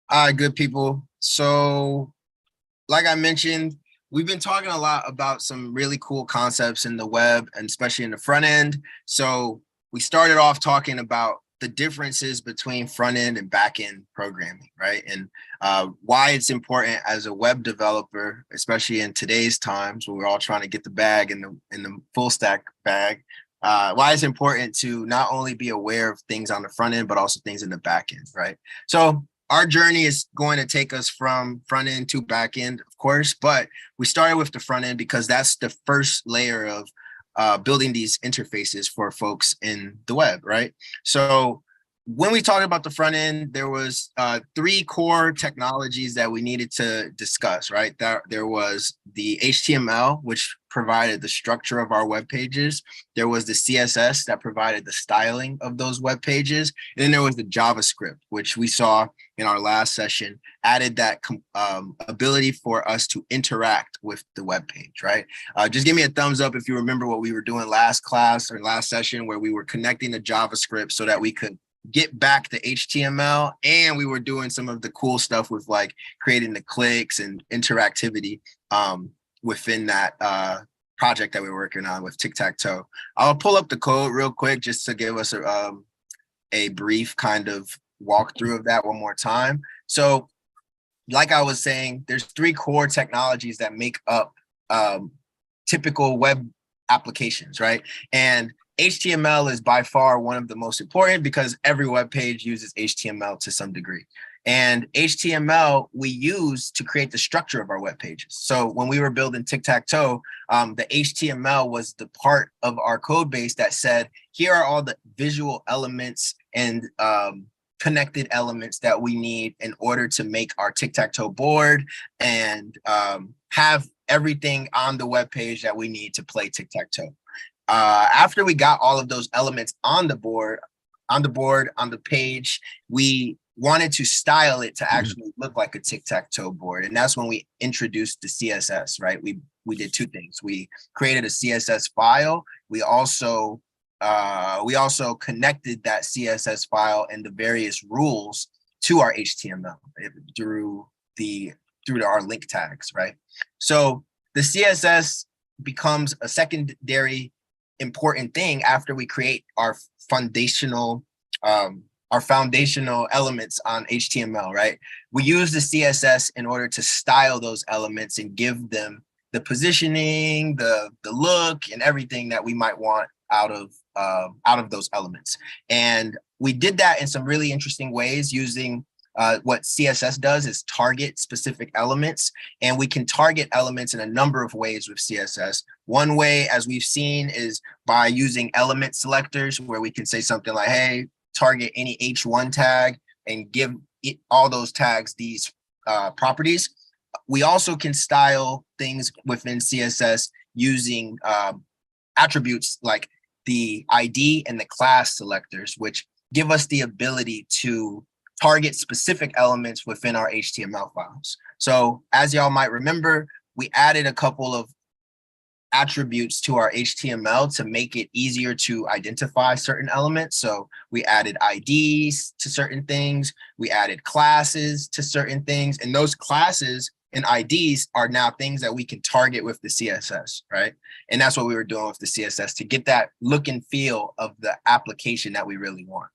All right, good people. So, like I mentioned, we've been talking a lot about some really cool concepts in the web and especially in the front end. So, we started off talking about the differences between front end and back end programming, right? And why it's important as a web developer, especially in today's times when we're all trying to get the bag in the full stack bag. Why it's important to not only be aware of things on the front end, but also things in the back end, right? So our journey is going to take us from front end to back end, of course, but we started with the front end because that's the first layer of building these interfaces for folks in the web, right? So when we talked about the front end, there was three core technologies that we needed to discuss, right? There was the HTML, which provided the structure of our web pages. There was the CSS that provided the styling of those web pages. And then there was the JavaScript, which we saw in our last session, added that ability for us to interact with the web page, right? Just give me a thumbs up if you remember what we were doing last class or last session where we were connecting the JavaScript so that we could get back to HTML, and we were doing some of the cool stuff with like creating the clicks and interactivity within that project that we were working on with Tic-Tac-Toe. I'll pull up the code real quick just to give us a brief kind of walkthrough of that one more time. So like I was saying, there's three core technologies that make up typical web applications, right? And HTML is by far one of the most important because every web page uses HTML to some degree. And HTML we use to create the structure of our web pages. So when we were building Tic-Tac-Toe, the HTML was the part of our code base that said, here are all the visual elements and connected elements that we need in order to make our tic-tac-toe board and have everything on the web page that we need to play tic-tac-toe. After we got all of those elements on the board, on the page, we wanted to style it to actually look like a tic-tac-toe board. And that's when we introduced the CSS, right? We did two things. We created a CSS file. We also connected that CSS file and the various rules to our HTML through our link tags, right? So the CSS becomes a secondary important thing after we create our foundational elements on HTML, right? We use the CSS in order to style those elements and give them the positioning, the look, and everything that we might want out of those elements. And we did that in some really interesting ways using what CSS does is target specific elements, and we can target elements in a number of ways with CSS. One way, as we've seen, is by using element selectors where we can say something like, hey, target any H1 tag and give it all those tags these properties. We also can style things within CSS using attributes like the ID and the class selectors, which give us the ability to target specific elements within our HTML files. So as y'all might remember, we added a couple of attributes to our HTML to make it easier to identify certain elements. So we added IDs to certain things, we added classes to certain things, and those classes and IDs are now things that we can target with the CSS, right? And that's what we were doing with the CSS to get that look and feel of the application that we really want.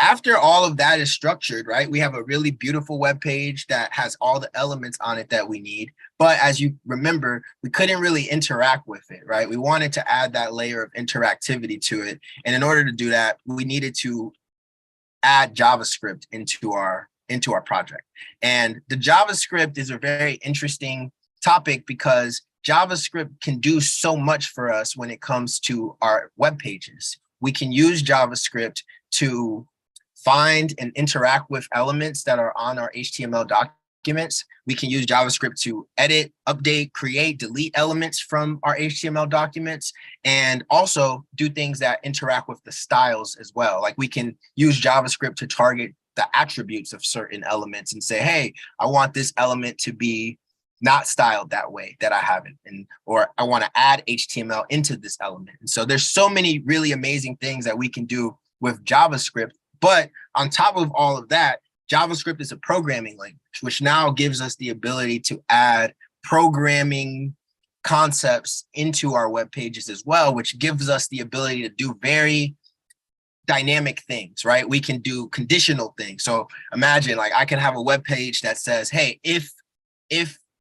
After all of that is structured, right, we have a really beautiful web page that has all the elements on it that we need. But as you remember, we couldn't really interact with it, right? We wanted to add that layer of interactivity to it. And in order to do that, we needed to add JavaScript into our project. And the JavaScript is a very interesting topic because JavaScript can do so much for us when it comes to our web pages. We can use JavaScript to find and interact with elements that are on our HTML documents. We can use JavaScript to edit, update, create, delete elements from our HTML documents, and also do things that interact with the styles as well. Like we can use JavaScript to target the attributes of certain elements and say, hey, I want this element to be not styled that way that I have it, or I want to add HTML into this element. And so there's so many really amazing things that we can do with JavaScript. But on top of all of that, JavaScript is a programming language, which now gives us the ability to add programming concepts into our web pages as well, which gives us the ability to do very dynamic things, right? We can do conditional things. So imagine like I can have a web page that says, hey, if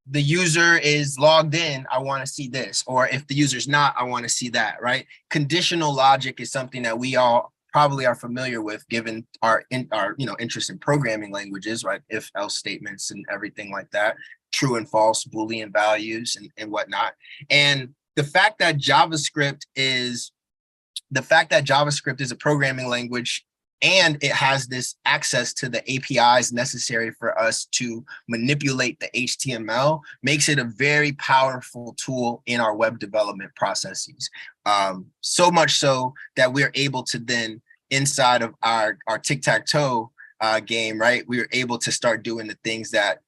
the user is logged in, I want to see this, or if the user's not, I want to see that, right? Conditional logic is something that we all probably are familiar with, given our interest in programming languages, right? If else statements and everything like that, true and false Boolean values and whatnot. And the fact that JavaScript is a programming language and it has this access to the APIs necessary for us to manipulate the HTML makes it a very powerful tool in our web development processes. So much so that we're able to then, inside of our tic-tac-toe game, right, we were able to start doing the things that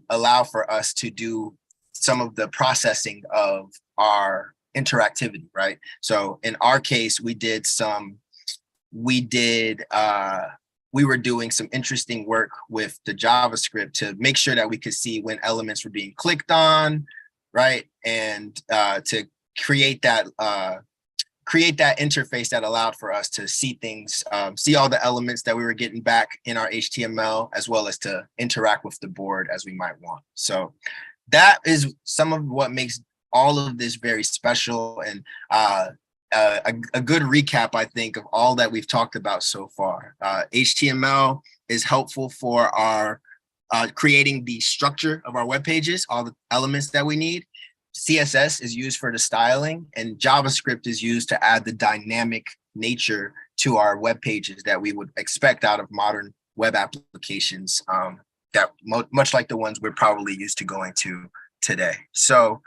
allow for us to do some of the processing of our interactivity, right? So in our case, we were doing some interesting work with the JavaScript to make sure that we could see when elements were being clicked on, right? And to create that interface that allowed for us to see things, see all the elements that we were getting back in our HTML, as well as to interact with the board as we might want. So that is some of what makes all of this very special, and a good recap, I think, of all that we've talked about so far. HTML is helpful for our creating the structure of our web pages, all the elements that we need. CSS is used for the styling, and JavaScript is used to add the dynamic nature to our web pages that we would expect out of modern web applications, that much like the ones we're probably used to going to today. So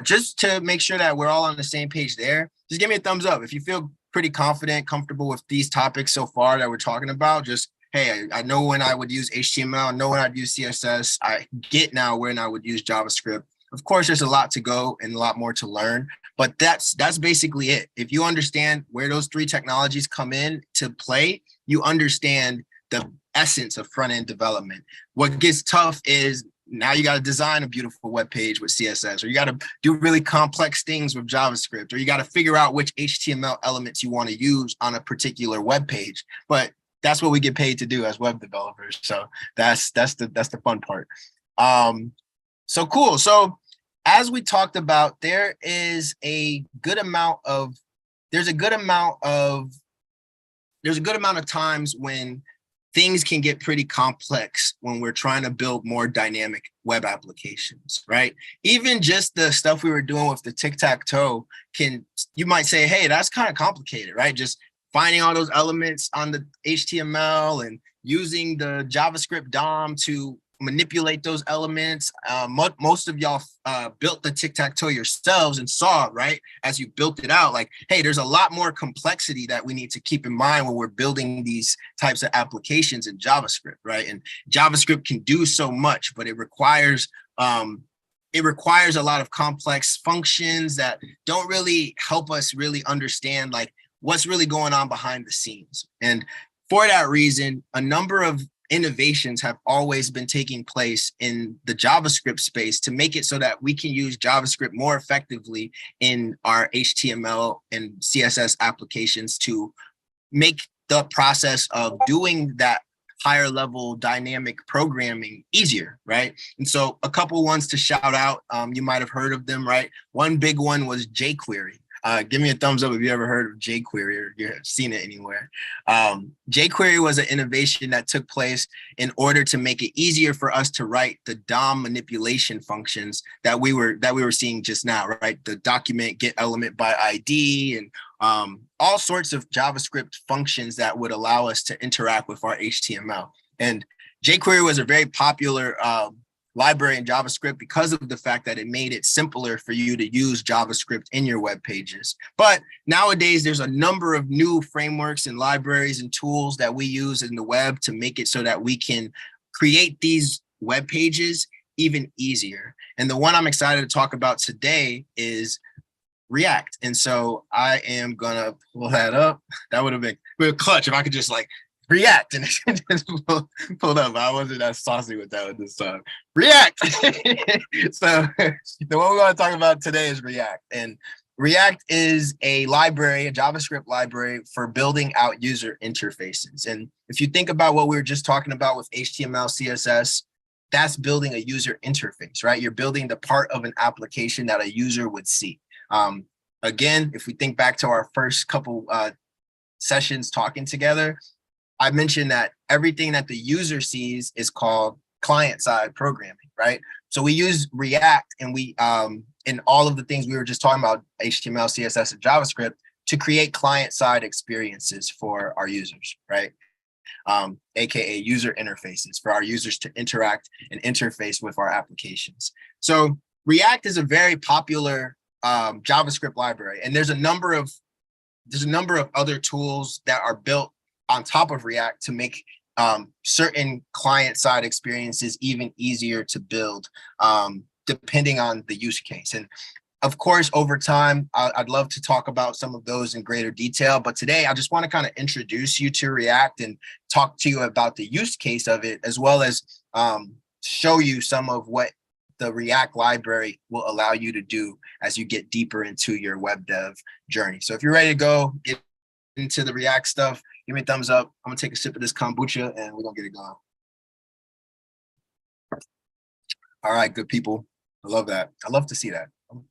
just to make sure that we're all on the same page there, just give me a thumbs up if you feel pretty confident, comfortable with these topics so far that we're talking about. Just, hey, I know when I would use HTML, I know when I'd use CSS, I get now when I would use JavaScript. Of course, there's a lot to go and a lot more to learn, but that's basically it. If you understand where those three technologies come in to play, you understand the essence of front-end development. What gets tough is now you got to design a beautiful web page with CSS, or you got to do really complex things with JavaScript, or you got to figure out which HTML elements you want to use on a particular web page. But that's what we get paid to do as web developers. So that's the fun part. So cool. So as we talked about, there's a good amount of times when things can get pretty complex when we're trying to build more dynamic web applications, right? Even just the stuff we were doing with the tic-tac-toe you might say, hey, that's kind of complicated, right? Just finding all those elements on the HTML and using the JavaScript DOM to manipulate those elements. Most of y'all built the tic-tac-toe yourselves and saw, right, as you built it out, like, hey, there's a lot more complexity that we need to keep in mind when we're building these types of applications in JavaScript, right? And JavaScript can do so much, but it requires a lot of complex functions that don't really help us really understand like what's really going on behind the scenes. And for that reason, a number of innovations have always been taking place in the JavaScript space to make it so that we can use JavaScript more effectively in our HTML and CSS applications to make the process of doing that higher level dynamic programming easier, right? And so a couple ones to shout out, you might have heard of them, right? One big one was jQuery. Give me a thumbs up if you ever heard of jQuery or you've seen it anywhere. jQuery was an innovation that took place in order to make it easier for us to write the DOM manipulation functions that we were seeing just now, right? The document get element by ID and all sorts of JavaScript functions that would allow us to interact with our HTML. And jQuery was a very popular library in JavaScript because of the fact that it made it simpler for you to use JavaScript in your web pages. But nowadays, there's a number of new frameworks and libraries and tools that we use in the web to make it so that we can create these web pages even easier. And the one I'm excited to talk about today is React. And so I am gonna pull that up. That would have been clutch if I could just like React, and it just pulled up. I wasn't as saucy with that this time. React. So the one we're going to talk about today is React, and React is a library, a JavaScript library for building out user interfaces. And if you think about what we were just talking about with HTML, CSS, that's building a user interface, right? You're building the part of an application that a user would see. Again, if we think back to our first couple sessions talking together, I mentioned that everything that the user sees is called client-side programming, right? So we use React and we, in all of the things we were just talking about, HTML, CSS, and JavaScript, to create client-side experiences for our users, right? AKA user interfaces for our users to interact and interface with our applications. So React is a very popular JavaScript library, and there's a number of other tools that are built on top of React to make certain client-side experiences even easier to build, depending on the use case. And of course, over time, I'd love to talk about some of those in greater detail. But today, I just want to kind of introduce you to React and talk to you about the use case of it, as well as show you some of what the React library will allow you to do as you get deeper into your web dev journey. So if you're ready to go get into the React stuff, give me a thumbs up. I'm gonna take a sip of this kombucha and we're gonna get it going. All right, good people. I love that. I love to see that. All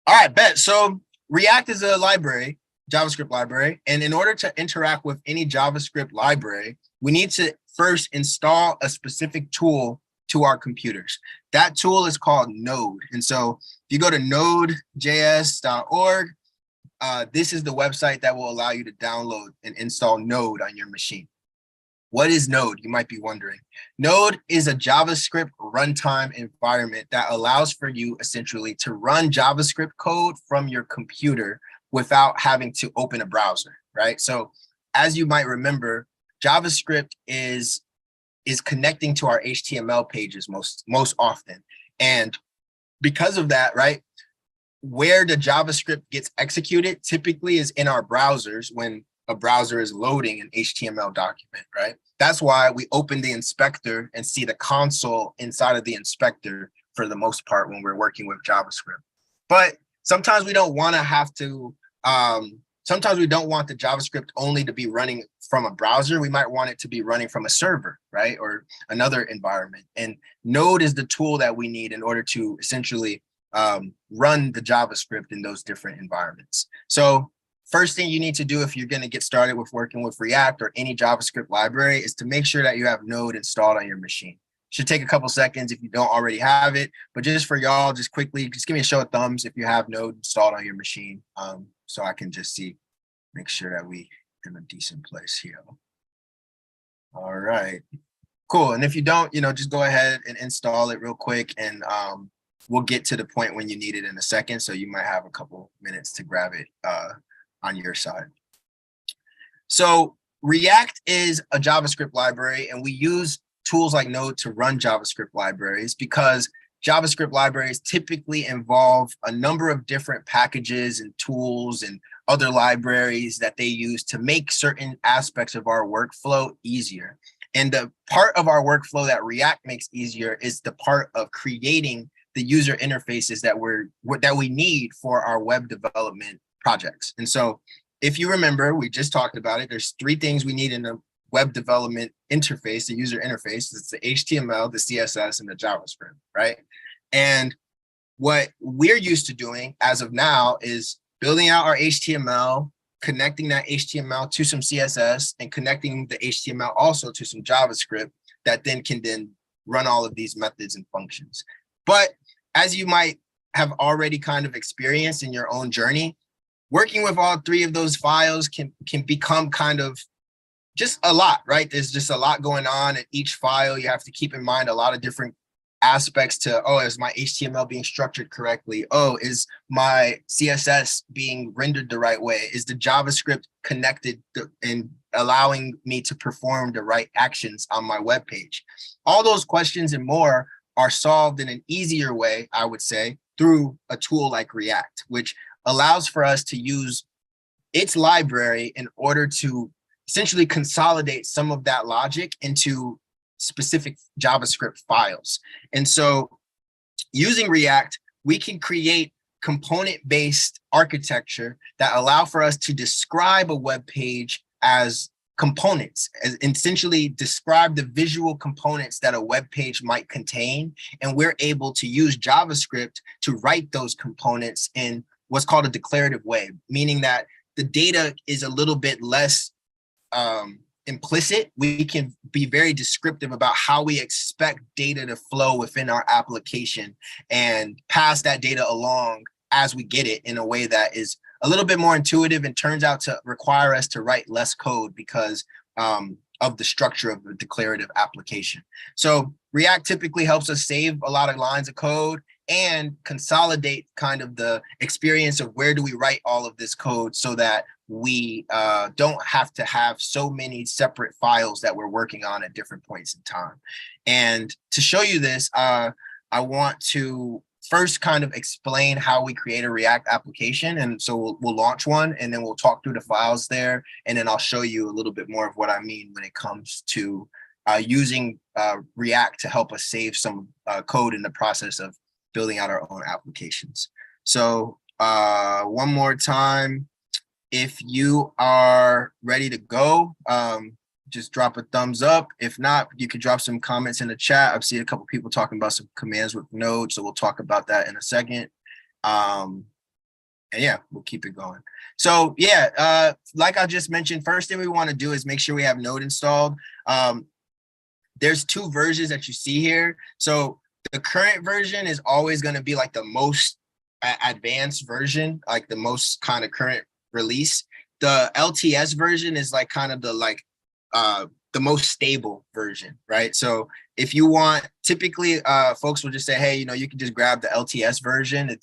right, bet. So React is a library, JavaScript library. And in order to interact with any JavaScript library, we need to first install a specific tool to our computers. That tool is called Node. And so if you go to nodejs.org, this is the website that will allow you to download and install Node on your machine. What is Node? You might be wondering. Node is a JavaScript runtime environment that allows for you essentially to run JavaScript code from your computer without having to open a browser, right? So as you might remember, JavaScript is connecting to our HTML pages most often. And because of that, right, where the JavaScript gets executed typically is in our browsers when a browser is loading an HTML document, right? That's why we open the inspector and see the console inside of the inspector for the most part when we're working with JavaScript. But sometimes we don't want to have to, sometimes we don't want the JavaScript only to be running from a browser. We might want it to be running from a server, right? Or another environment. And Node is the tool that we need in order to essentially run the JavaScript in those different environments. So first thing you need to do if you're going to get started with working with React or any JavaScript library is to make sure that you have Node installed on your machine. Should take a couple seconds if you don't already have it, but just for y'all, just quickly, just give me a show of thumbs if you have Node installed on your machine, so I can just make sure that we in a decent place here. All right, cool. And if you don't, just go ahead and install it real quick, and we'll get to the point when you need it in a second. So you might have a couple minutes to grab it on your side. So React is a JavaScript library, and we use tools like Node to run JavaScript libraries because JavaScript libraries typically involve a number of different packages and tools and other libraries that they use to make certain aspects of our workflow easier. And the part of our workflow that React makes easier is the part of creating the user interfaces that we need for our web development projects. And so if you remember, we just talked about it, there's three things we need in a web development interface, the user interface. It's the HTML, the CSS, and the JavaScript, right? And what we're used to doing as of now is building out our HTML, connecting that HTML to some CSS, and connecting the HTML also to some JavaScript that then can run all of these methods and functions. But as you might have already kind of experienced in your own journey, working with all three of those files can become kind of just a lot, right? There's just a lot going on in each file. You have to keep in mind a lot of different aspects to, oh, is my HTML being structured correctly? Oh, is my CSS being rendered the right way? Is the JavaScript connected and allowing me to perform the right actions on my web page? All those questions and more are solved in an easier way, I would say, through a tool like React, which allows for us to use its library in order to essentially consolidate some of that logic into specific JavaScript files. And so using React, we can create component-based architecture that allow for us to describe a web page as components, as essentially describe the visual components that a web page might contain. And we're able to use JavaScript to write those components in what's called a declarative way, meaning that the data is a little bit less implicit. We can be very descriptive about how we expect data to flow within our application and pass that data along as we get it in a way that is a little bit more intuitive and turns out to require us to write less code because of the structure of the declarative application. So React typically helps us save a lot of lines of code and consolidate kind of the experience of where do we write all of this code so that we don't have to have so many separate files that we're working on at different points in time. And to show you this, I want to first kind of explain how we create a React application. And so we'll launch one and then we'll talk through the files there. And then I'll show you a little bit more of what I mean when it comes to using React to help us save some code in the process of building out our own applications. So one more time, if you are ready to go, just drop a thumbs up. If not, you can drop some comments in the chat. I've seen a couple people talking about some commands with Node, so we'll talk about that in a second. And yeah, we'll keep it going. So yeah, like I just mentioned, first thing we want to do is make sure we have Node installed. There's two versions that you see here. So the current version is always going to be like the most advanced version, like the most kind of current release. The LTS version is like kind of the most stable version, right? So if you want, typically folks will just say, hey, you can just grab the LTS version.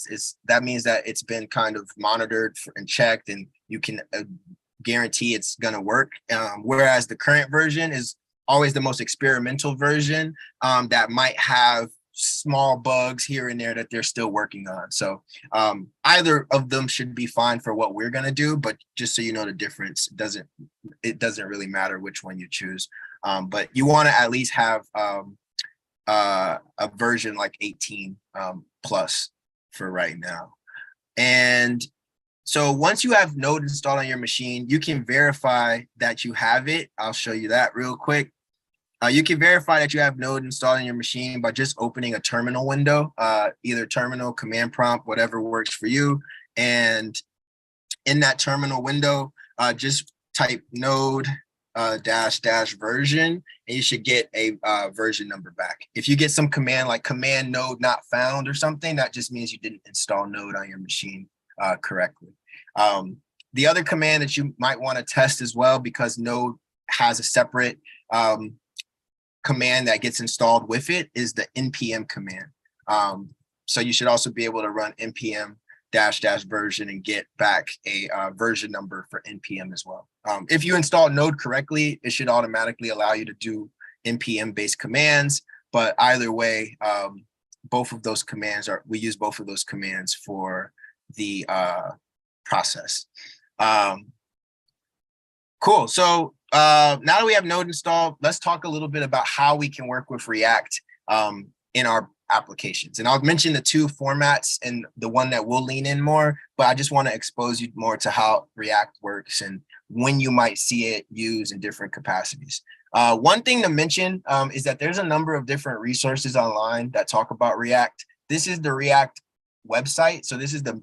That means that it's been kind of monitored and checked and you can guarantee it's gonna work. Whereas the current version is always the most experimental version that might have small bugs here and there that they're still working on. So either of them should be fine for what we're going to do, but just so you know the difference, it doesn't really matter which one you choose. But you want to at least have a version like 18 plus for right now. And so once you have Node installed on your machine, you can verify that you have it. I'll show you that real quick. You can verify that you have Node installed on your machine by just opening a terminal window, either terminal, command prompt, whatever works for you. And in that terminal window, just type node -- version, and you should get a version number back. If you get some command like command node not found or something, that just means you didn't install Node on your machine correctly. The other command that you might want to test as well, because Node has a separate command that gets installed with it, is the npm command. So you should also be able to run npm -- version and get back a version number for npm as well. If you install Node correctly, it should automatically allow you to do npm based commands, but either way, both of those commands we use both of those commands for the process. Cool. So now that we have Node installed, let's talk a little bit about how we can work with React in our applications. And I'll mention the two formats and the one that we'll lean in more, but I just want to expose you more to how React works and when you might see it used in different capacities. One thing to mention is that there's a number of different resources online that talk about React. This is the React website. So this is the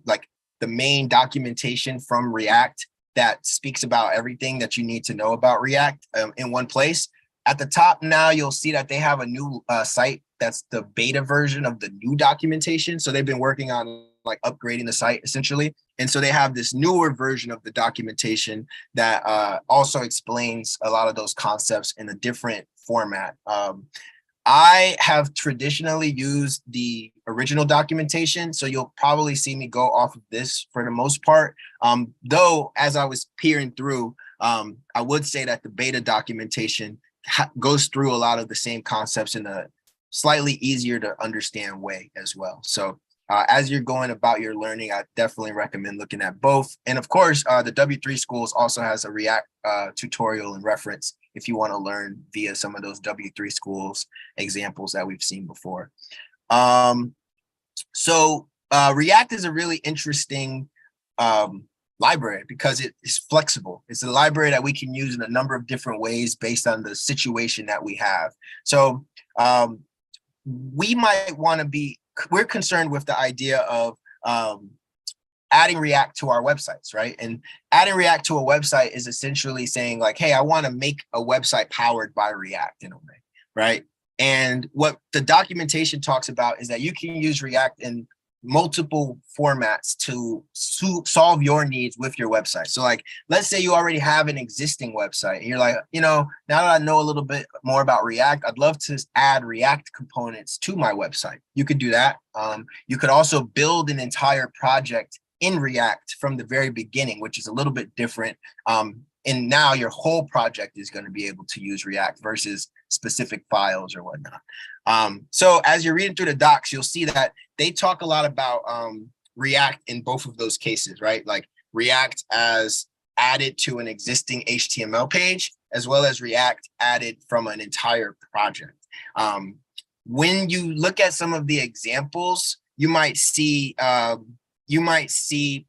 main documentation from React that speaks about everything that you need to know about React in one place. At the top now, you'll see that they have a new site that's the beta version of the new documentation. So they've been working on upgrading the site essentially. And so they have this newer version of the documentation that also explains a lot of those concepts in a different format. I have traditionally used the original documentation, so you'll probably see me go off of this for the most part. Though, as I was peering through, I would say that the beta documentation goes through a lot of the same concepts in a slightly easier to understand way as well. So as you're going about your learning, I definitely recommend looking at both. And of course, the W3 Schools also has a React tutorial and reference if you want to learn via some of those W3 Schools examples that we've seen before. So React is a really interesting library because it is flexible. It's a library that we can use in a number of different ways based on the situation that we have. So we might want to be, we're concerned with the idea of adding React to our websites, right? And adding React to a website is essentially saying like, hey, I want to make a website powered by React in a way, right? And what the documentation talks about is that you can use React in multiple formats to solve your needs with your website. So like, let's say you already have an existing website and you're like, now that I know a little bit more about React, I'd love to add React components to my website. You could do that. You could also build an entire project in React from the very beginning, which is a little bit different. And now your whole project is going to be able to use React versus specific files or whatnot. So as you're reading through the docs, you'll see that they talk a lot about React in both of those cases, right? Like React as added to an existing HTML page, as well as React added from an entire project. When you look at some of the examples, you might see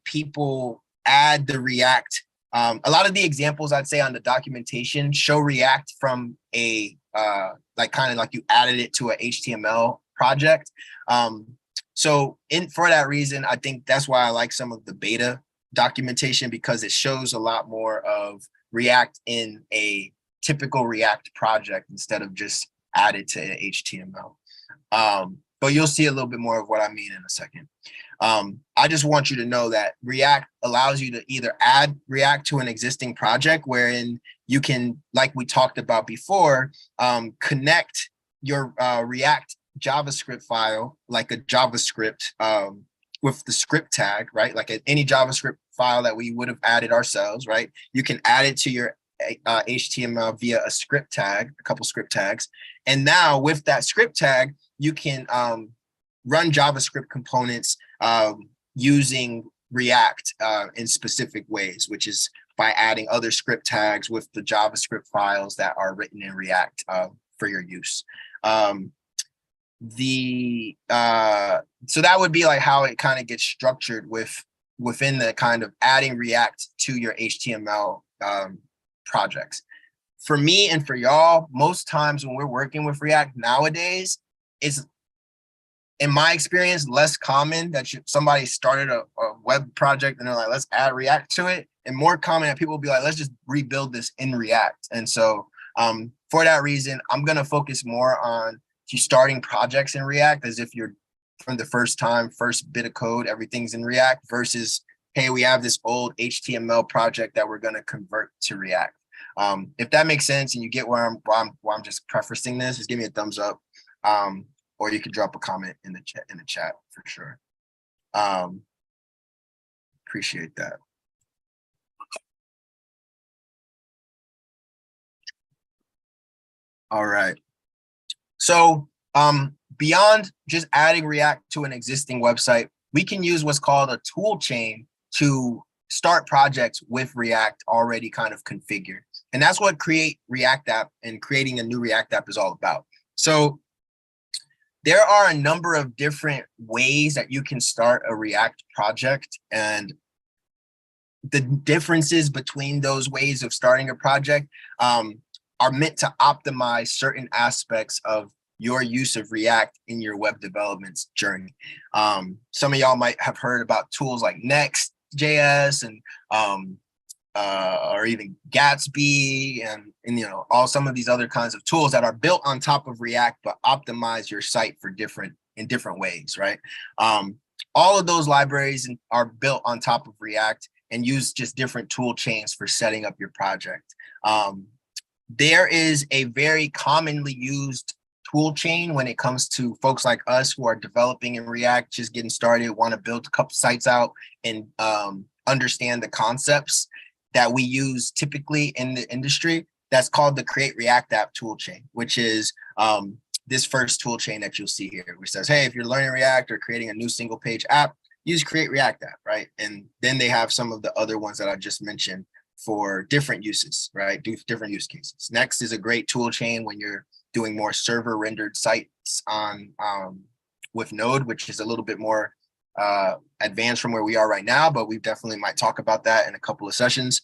people add the React. A lot of the examples I'd say on the documentation show React from a like you added it to a HTML project. So for that reason, I think that's why I like some of the beta documentation, because it shows a lot more of React in a typical React project instead of just added to HTML. But you'll see a little bit more of what I mean in a second. I just want you to know that React allows you to either add React to an existing project wherein you can, like we talked about before, connect your React JavaScript file, like a JavaScript with the script tag, right? Like any JavaScript file that we would have added ourselves, right? You can add it to your HTML via a script tag, a couple script tags. And now with that script tag, you can run JavaScript components using React in specific ways, which is by adding other script tags with the JavaScript files that are written in React for your use. So that would be like how it kind of gets structured within the kind of adding React to your HTML projects. For me and for y'all, most times when we're working with React nowadays, it's, in my experience, less common that somebody started a web project and they're like, let's add React to it, and more common that people will be like, let's just rebuild this in React. And so for that reason, I'm going to focus more on you starting projects in React as if you're from the first bit of code, everything's in React, versus, hey, we have this old HTML project that we're going to convert to React. If that makes sense and you get where I'm just prefacing this, just give me a thumbs up. Or you can drop a comment in the chat for sure. Appreciate that. All right. So beyond just adding React to an existing website, we can use what's called a tool chain to start projects with React already kind of configured. And that's what Create React App and creating a new React app is all about. So there are a number of different ways that you can start a React project, and the differences between those ways of starting a project are meant to optimize certain aspects of your use of React in your web development journey. Some of y'all might have heard about tools like Next.js and or even Gatsby and all some of these other kinds of tools that are built on top of React but optimize your site for in different ways, right? All of those libraries are built on top of React and use just different tool chains for setting up your project. There is a very commonly used tool chain when it comes to folks like us who are developing in React, just getting started, want to build a couple sites out and understand the concepts that we use typically in the industry. That's called the Create React App toolchain, which is this first tool chain that you'll see here, which says, hey, if you're learning React or creating a new single page app, use Create React App, right? And then they have some of the other ones that I just mentioned for different uses, right? Do different use cases. Next is a great tool chain when you're doing more server rendered sites on with Node, which is a little bit more advanced from where we are right now, but we definitely might talk about that in a couple of sessions.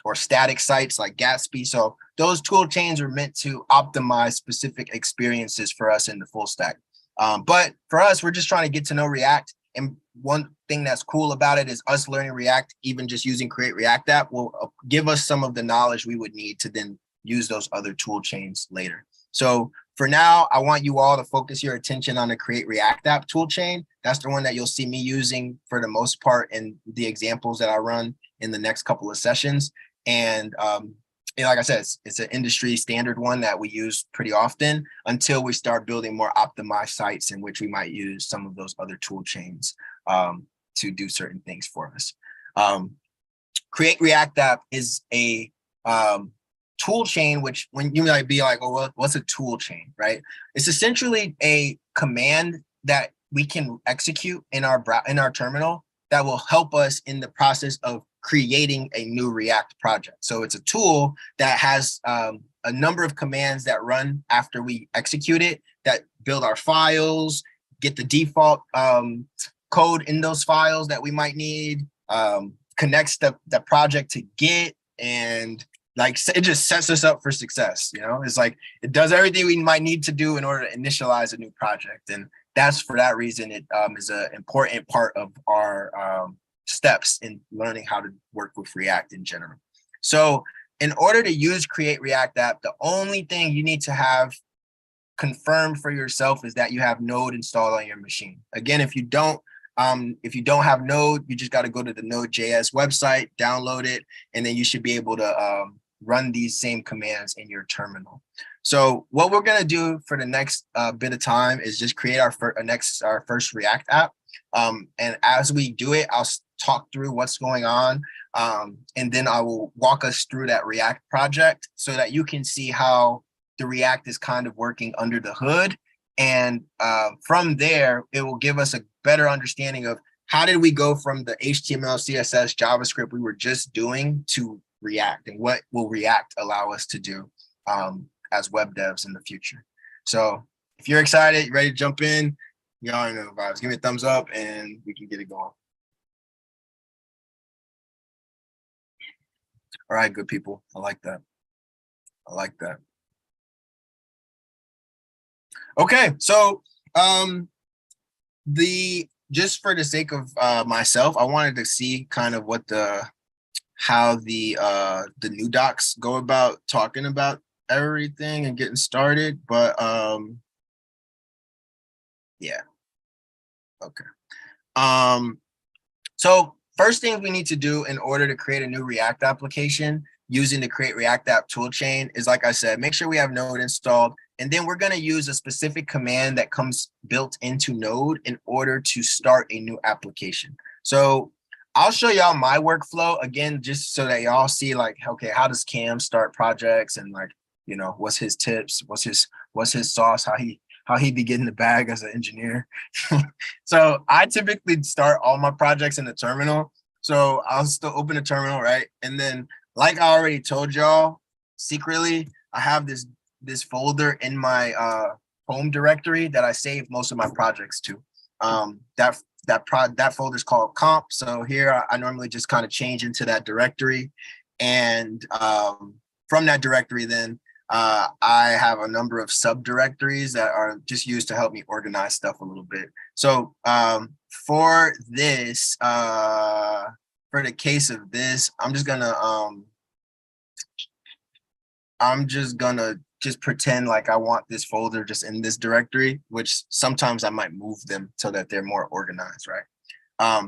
Or static sites like Gatsby. So those tool chains are meant to optimize specific experiences for us in the full stack. But for us, we're just trying to get to know React. And one thing that's cool about it is us learning React, even just using Create React App will give us some of the knowledge we would need to then use those other tool chains later. So for now, I want you all to focus your attention on the Create React App tool chain. That's the one that you'll see me using for the most part in the examples that I run in the next couple of sessions. And like I said, it's an industry standard one that we use pretty often until we start building more optimized sites in which we might use some of those other tool chains to do certain things for us. Create React App is a tool chain, which when you might be like, oh, well, what's a tool chain, right? It's essentially a command that we can execute in our terminal that will help us in the process of creating a new React project. So it's a tool that has a number of commands that run after we execute it that build our files, get the default code in those files that we might need, connects the project to Git, and like it just sets us up for success. You know, it's like it does everything we might need to do in order to initialize a new project. And that's for that reason it is an important part of our steps in learning how to work with React in general. So in order to use Create React App, the only thing you need to have confirmed for yourself is that you have Node installed on your machine. Again, if you don't have Node, you just got to go to the Node.js website, download it, and then you should be able to run these same commands in your terminal. So what we're going to do for the next bit of time is just create our first React app. And as we do it, I'll talk through what's going on. And then I will walk us through that React project so that you can see how the React is kind of working under the hood. And from there, it will give us a better understanding of how did we go from the HTML, CSS, JavaScript we were just doing to React, and what will React allow us to do as web devs in the future. So if you're excited, you're ready to jump in, you already know the vibes. Give me a thumbs up and we can get it going. All right, good people. I like that. I like that. Okay, so just for the sake of myself, I wanted to see kind of what how the new docs go about talking about everything and getting started. But yeah. Okay. So first thing we need to do in order to create a new React application using the Create React App toolchain is, like I said, make sure we have Node installed. And then we're going to use a specific command that comes built into Node in order to start a new application. So I'll show y'all my workflow again, just so that y'all see like, okay, how does Cam start projects, and like, you know, what's his tips, what's his sauce, how he be getting the bag as an engineer. So I typically start all my projects in the terminal. So I'll still open the terminal, right? And then, like I already told y'all, secretly, I have this folder in my home directory that I save most of my projects to. That folder is called comp. So here I normally just kind of change into that directory, and from that directory, then I have a number of subdirectories that are just used to help me organize stuff a little bit. So for this, for the case of this, I'm just gonna pretend like I want this folder just in this directory, which sometimes I might move them so that they're more organized, right?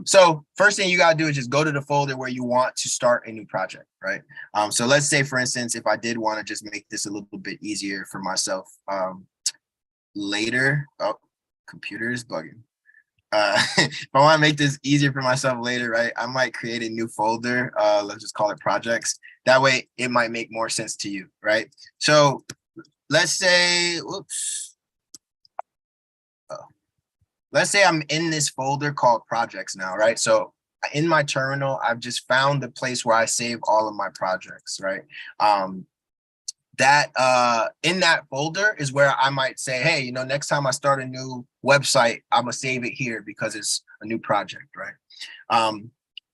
So first thing you gotta do is just go to the folder where you want to start a new project, right? So let's say, for instance, if I did want to just make this a little bit easier for myself later, computer is bugging. If I want to make this easier for myself later, right, I might create a new folder. Let's just call it projects. That way it might make more sense to you, right? So let's say, oops. Oh, let's say I'm in this folder called projects now, right? So in my terminal, I've just found the place where I save all of my projects, right? That in that folder is where I might say, hey, you know, next time I start a new website, I'm gonna save it here because it's a new project, right?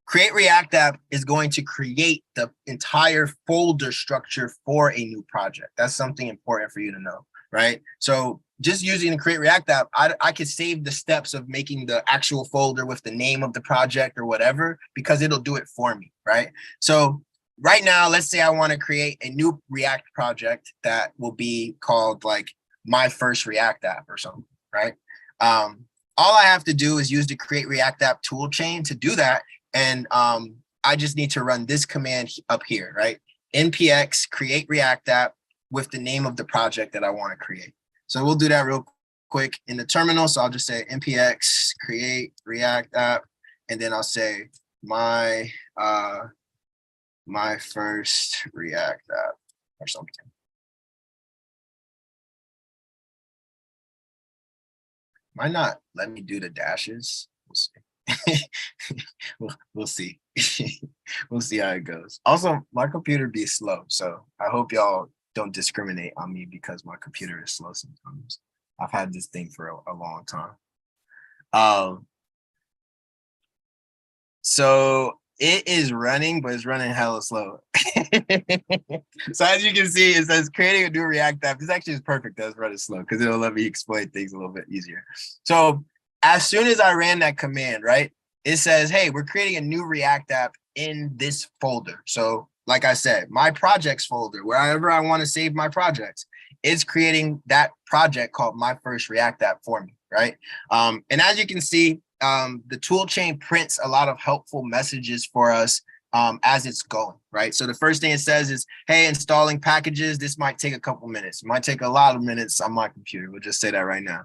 Create React App is going to create the entire folder structure for a new project. That's something important for you to know, right? So just using the Create React App, I could save the steps of making the actual folder with the name of the project or whatever, because it'll do it for me, right? So right now, let's say I want to create a new React project that will be called like my first React app or something, right? All I have to do is use the Create React App toolchain to do that. And I just need to run this command up here, right? npx create React App with the name of the project that I want to create. So we'll do that real quick in the terminal. So I'll just say npx create React App, and then I'll say my first React app or something. Might not let me do the dashes. We'll see. we'll see. We'll see how it goes. Also, my computer be slow, so I hope y'all don't discriminate on me because my computer is slow sometimes. I've had this thing for a long time. So it is running, but it's running hella slow. So as you can see, it says creating a new React app. This actually is perfect that it's running slow because it'll let me explain things a little bit easier. So as soon as I ran that command, right, it says, hey, we're creating a new React app in this folder. So like I said, my projects folder, wherever I want to save my projects, it's creating that project called my first React app for me, right? And as you can see, the tool chain prints a lot of helpful messages for us as it's going, right? So the first thing it says is, hey, installing packages, this might take a couple minutes. It might take a lot of minutes on my computer. We'll just say that right now.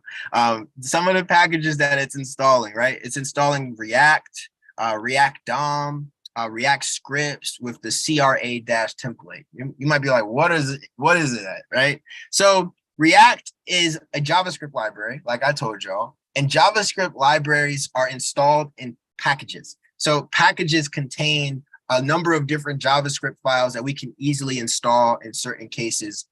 Some of the packages that it's installing, right? It's installing React, React DOM, React scripts with the CRA-template. You might be like, what is it, right? So React is a JavaScript library, like I told y'all, and JavaScript libraries are installed in packages. So packages contain a number of different JavaScript files that we can easily install in certain cases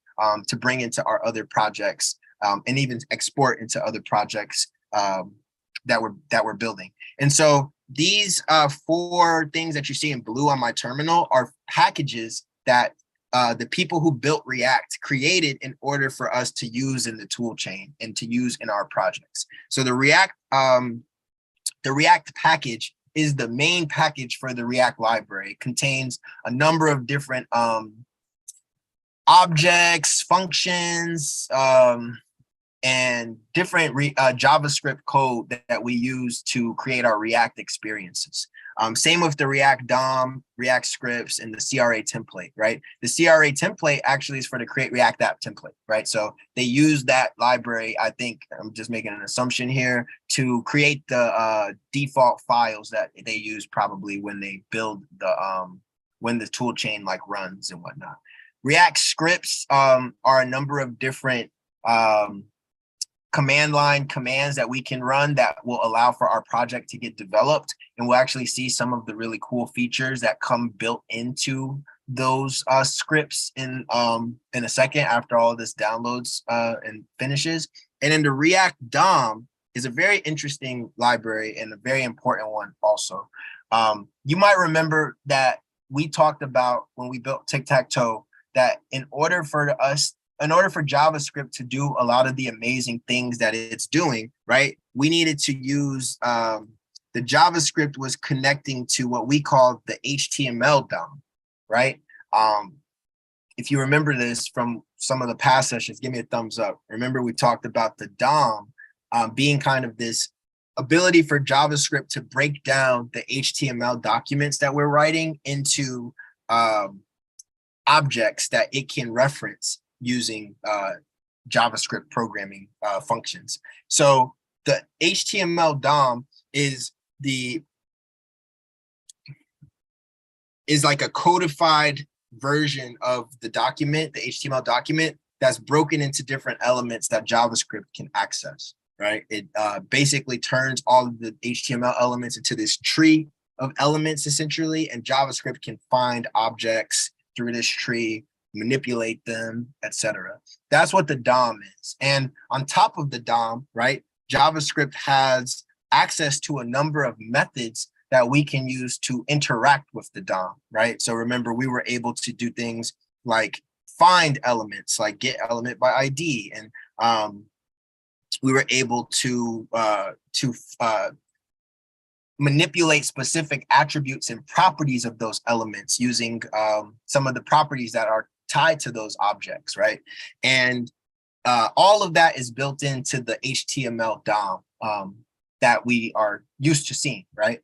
to bring into our other projects and even export into other projects that we're building. And so these 4 things that you see in blue on my terminal are packages that the people who built React created in order for us to use in the tool chain and to use in our projects. So the React package is the main package for the React library. It contains a number of different objects, functions, and different JavaScript code that we use to create our React experiences. Same with the React DOM, React scripts, and the CRA template, right? The CRA template actually is for the Create React App template, right? So they use that library, I think, I'm just making an assumption here, to create the default files that they use probably when they build when the tool chain like runs and whatnot. React scripts are a number of different command line commands that we can run that will allow for our project to get developed. And we'll actually see some of the really cool features that come built into those scripts in a second after all of this downloads and finishes. And then the React DOM is a very interesting library and a very important one also. You might remember that we talked about when we built Tic-Tac-Toe that in order for JavaScript to do a lot of the amazing things that it's doing, right, we needed to use the JavaScript was connecting to what we call the HTML DOM, right? If you remember this from some of the past sessions, give me a thumbs up. Remember, we talked about the DOM being kind of this ability for JavaScript to break down the HTML documents that we're writing into objects that it can reference using JavaScript programming functions. So the HTML DOM is like a codified version of the document, the HTML document, that's broken into different elements that JavaScript can access, right? It basically turns all of the HTML elements into this tree of elements essentially, and JavaScript can find objects through this tree, manipulate them, etc. That's what the DOM is. And on top of the DOM, right, JavaScript has access to a number of methods that we can use to interact with the DOM, right? So remember, we were able to do things like find elements, like get element by ID, and we were able to manipulate specific attributes and properties of those elements using some of the properties that are tied to those objects, right? And all of that is built into the HTML DOM that we are used to seeing, right?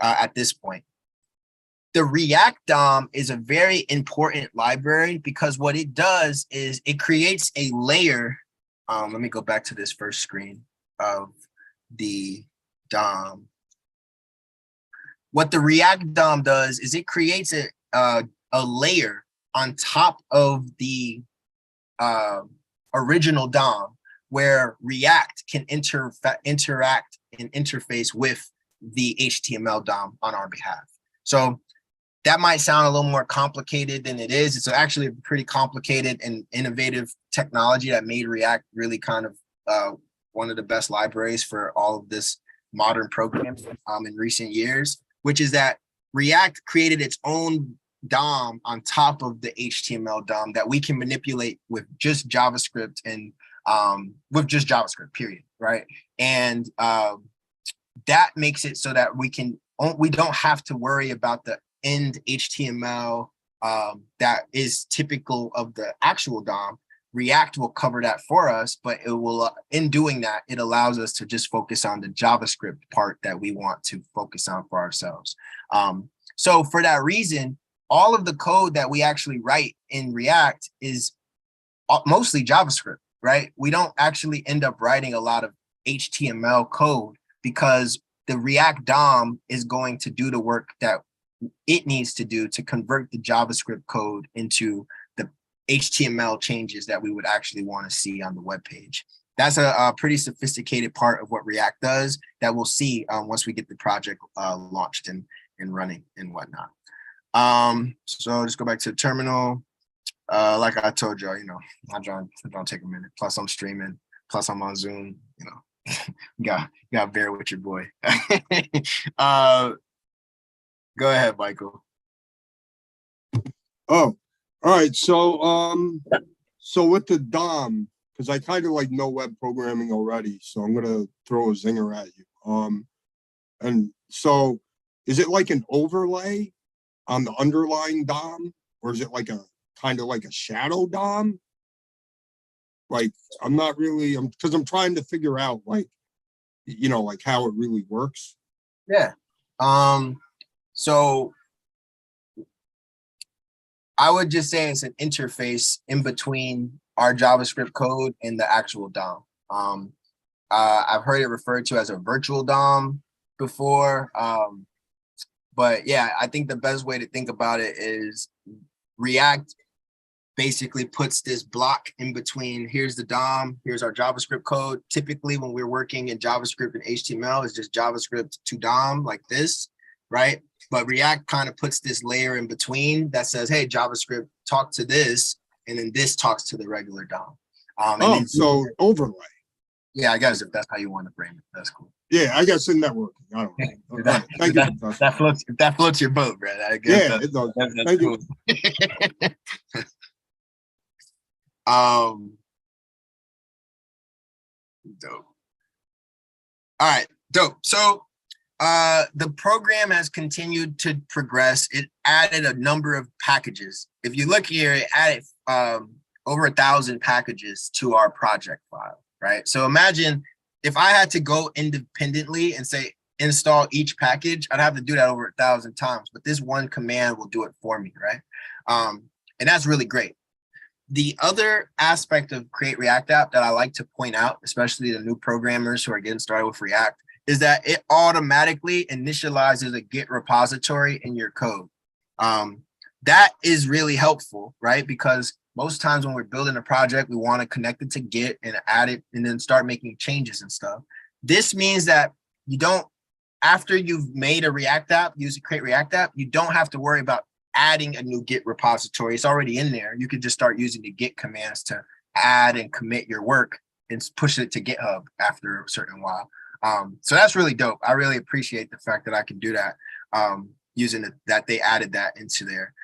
At this point. The React DOM is a very important library because what it does is it creates a layer. Let me go back to this first screen of the DOM. What the React DOM does is it creates a layer on top of the original DOM where React can interact and interface with the HTML DOM on our behalf. So that might sound a little more complicated than it is. It's actually a pretty complicated and innovative technology that made React really kind of one of the best libraries for all of this modern programming in recent years, which is that React created its own DOM on top of the HTML DOM that we can manipulate with just JavaScript and with just JavaScript, period, right? And that makes it so that we don't have to worry about the end HTML that is typical of the actual DOM. React will cover that for us, but it will, in doing that, it allows us to just focus on the JavaScript part that we want to focus on for ourselves. So for that reason, all of the code that we actually write in React is mostly JavaScript, right? We don't actually end up writing a lot of HTML code because the React DOM is going to do the work that it needs to do to convert the JavaScript code into the HTML changes that we would actually want to see on the web page. That's a pretty sophisticated part of what React does that we'll see once we get the project launched and running and whatnot. So just go back to the terminal. Like I told y'all, I don't take a minute. Plus I'm streaming. Plus I'm on Zoom. You got bear with your boy. Go ahead, Michael. Oh, all right. So with the DOM, because I kind of like know web programming already, so I'm gonna throw a zinger at you. And so is it like an overlay on the underlying DOM, or is it like a kind of like a shadow DOM? Like, because I'm trying to figure out like how it really works. Yeah. So I would just say it's an interface in between our JavaScript code and the actual DOM. I've heard it referred to as a virtual DOM before. But yeah, I think the best way to think about it is React basically puts this block in between. Here's the DOM, here's our JavaScript code. Typically when we're working in JavaScript and HTML, it's just JavaScript to DOM like this, right? But React kind of puts this layer in between that says, hey, JavaScript, talk to this, and then this talks to the regular DOM. So overlay. Yeah, I guess if that's how you want to frame it, that's cool. Yeah, I guess in networking. I don't know. Thank you. That floats your boat, bro. I guess it does. That's Thank cool. you. Dope. All right, dope. So the program has continued to progress. It added a number of packages. If you look here, it added over 1,000 packages to our project file, right? So imagine if I had to go independently and say install each package, I'd have to do that over 1,000 times, but this one command will do it for me, right? And that's really great. The other aspect of Create React App that I like to point out, especially the new programmers who are getting started with React, is that it automatically initializes a Git repository in your code. That is really helpful, right? Because most times when we're building a project, we want to connect it to Git and add it and then start making changes and stuff. This means that you don't, after you've made a React app, use a Create React app, you don't have to worry about adding a new Git repository. It's already in there. You can just start using the Git commands to add and commit your work and push it to GitHub after a certain while. So that's really dope. I really appreciate the fact that I can do that using it, that they added that into there.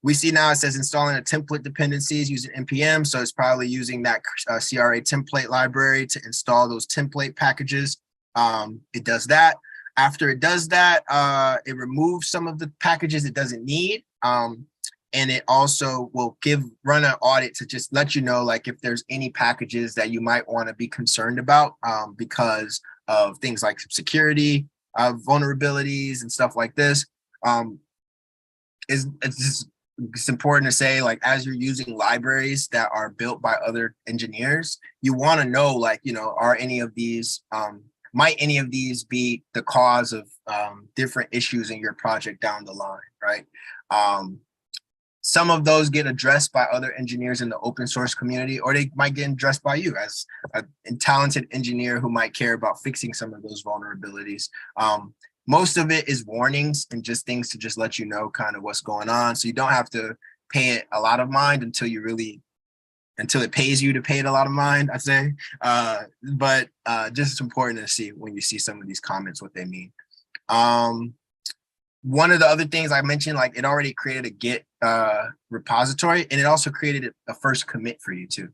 We see now it says installing a template dependencies using NPM. So it's probably using that CRA template library to install those template packages. It does that. After it does that, it removes some of the packages it doesn't need. And it also will run an audit to just let you know, like, if there's any packages that you might want to be concerned about because of things like security, vulnerabilities and stuff like this. It's important to say, like, as you're using libraries that are built by other engineers, you want to know, like, you know, are any of these, might any of these be the cause of different issues in your project down the line, right? Some of those get addressed by other engineers in the open source community, or they might get addressed by you as a talented engineer who might care about fixing some of those vulnerabilities. Most of it is warnings and just things to just let you know kind of what's going on. So you don't have to pay it a lot of mind until it pays you to pay it a lot of mind, I'd say. But just important to see when you see some of these comments, what they mean. One of the other things I mentioned, like, it already created a Git repository, and it also created a first commit for you too.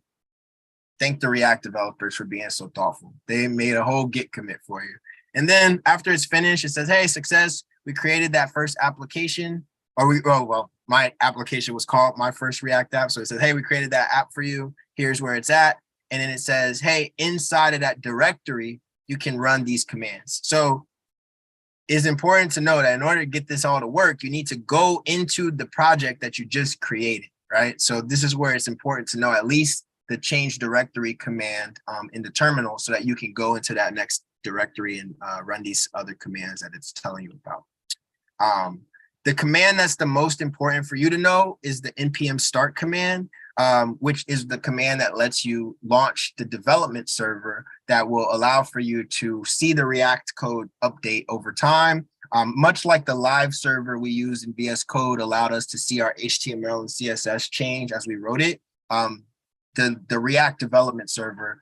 Thank the React developers for being so thoughtful. They made a whole Git commit for you. And then after it's finished, it says, hey, success, we created that first application. My application was called My First React App. So it says, hey, we created that app for you. Here's where it's at. And then it says, hey, inside of that directory, you can run these commands. So it's important to know that in order to get this all to work, you need to go into the project that you just created, right? So this is where it's important to know at least the change directory command in the terminal so that you can go into that next directory and run these other commands that it's telling you about. The command that's the most important for you to know is the npm start command, which is the command that lets you launch the development server that will allow for you to see the React code update over time. Much like the live server we use in VS Code allowed us to see our HTML and CSS change as we wrote it, the React development server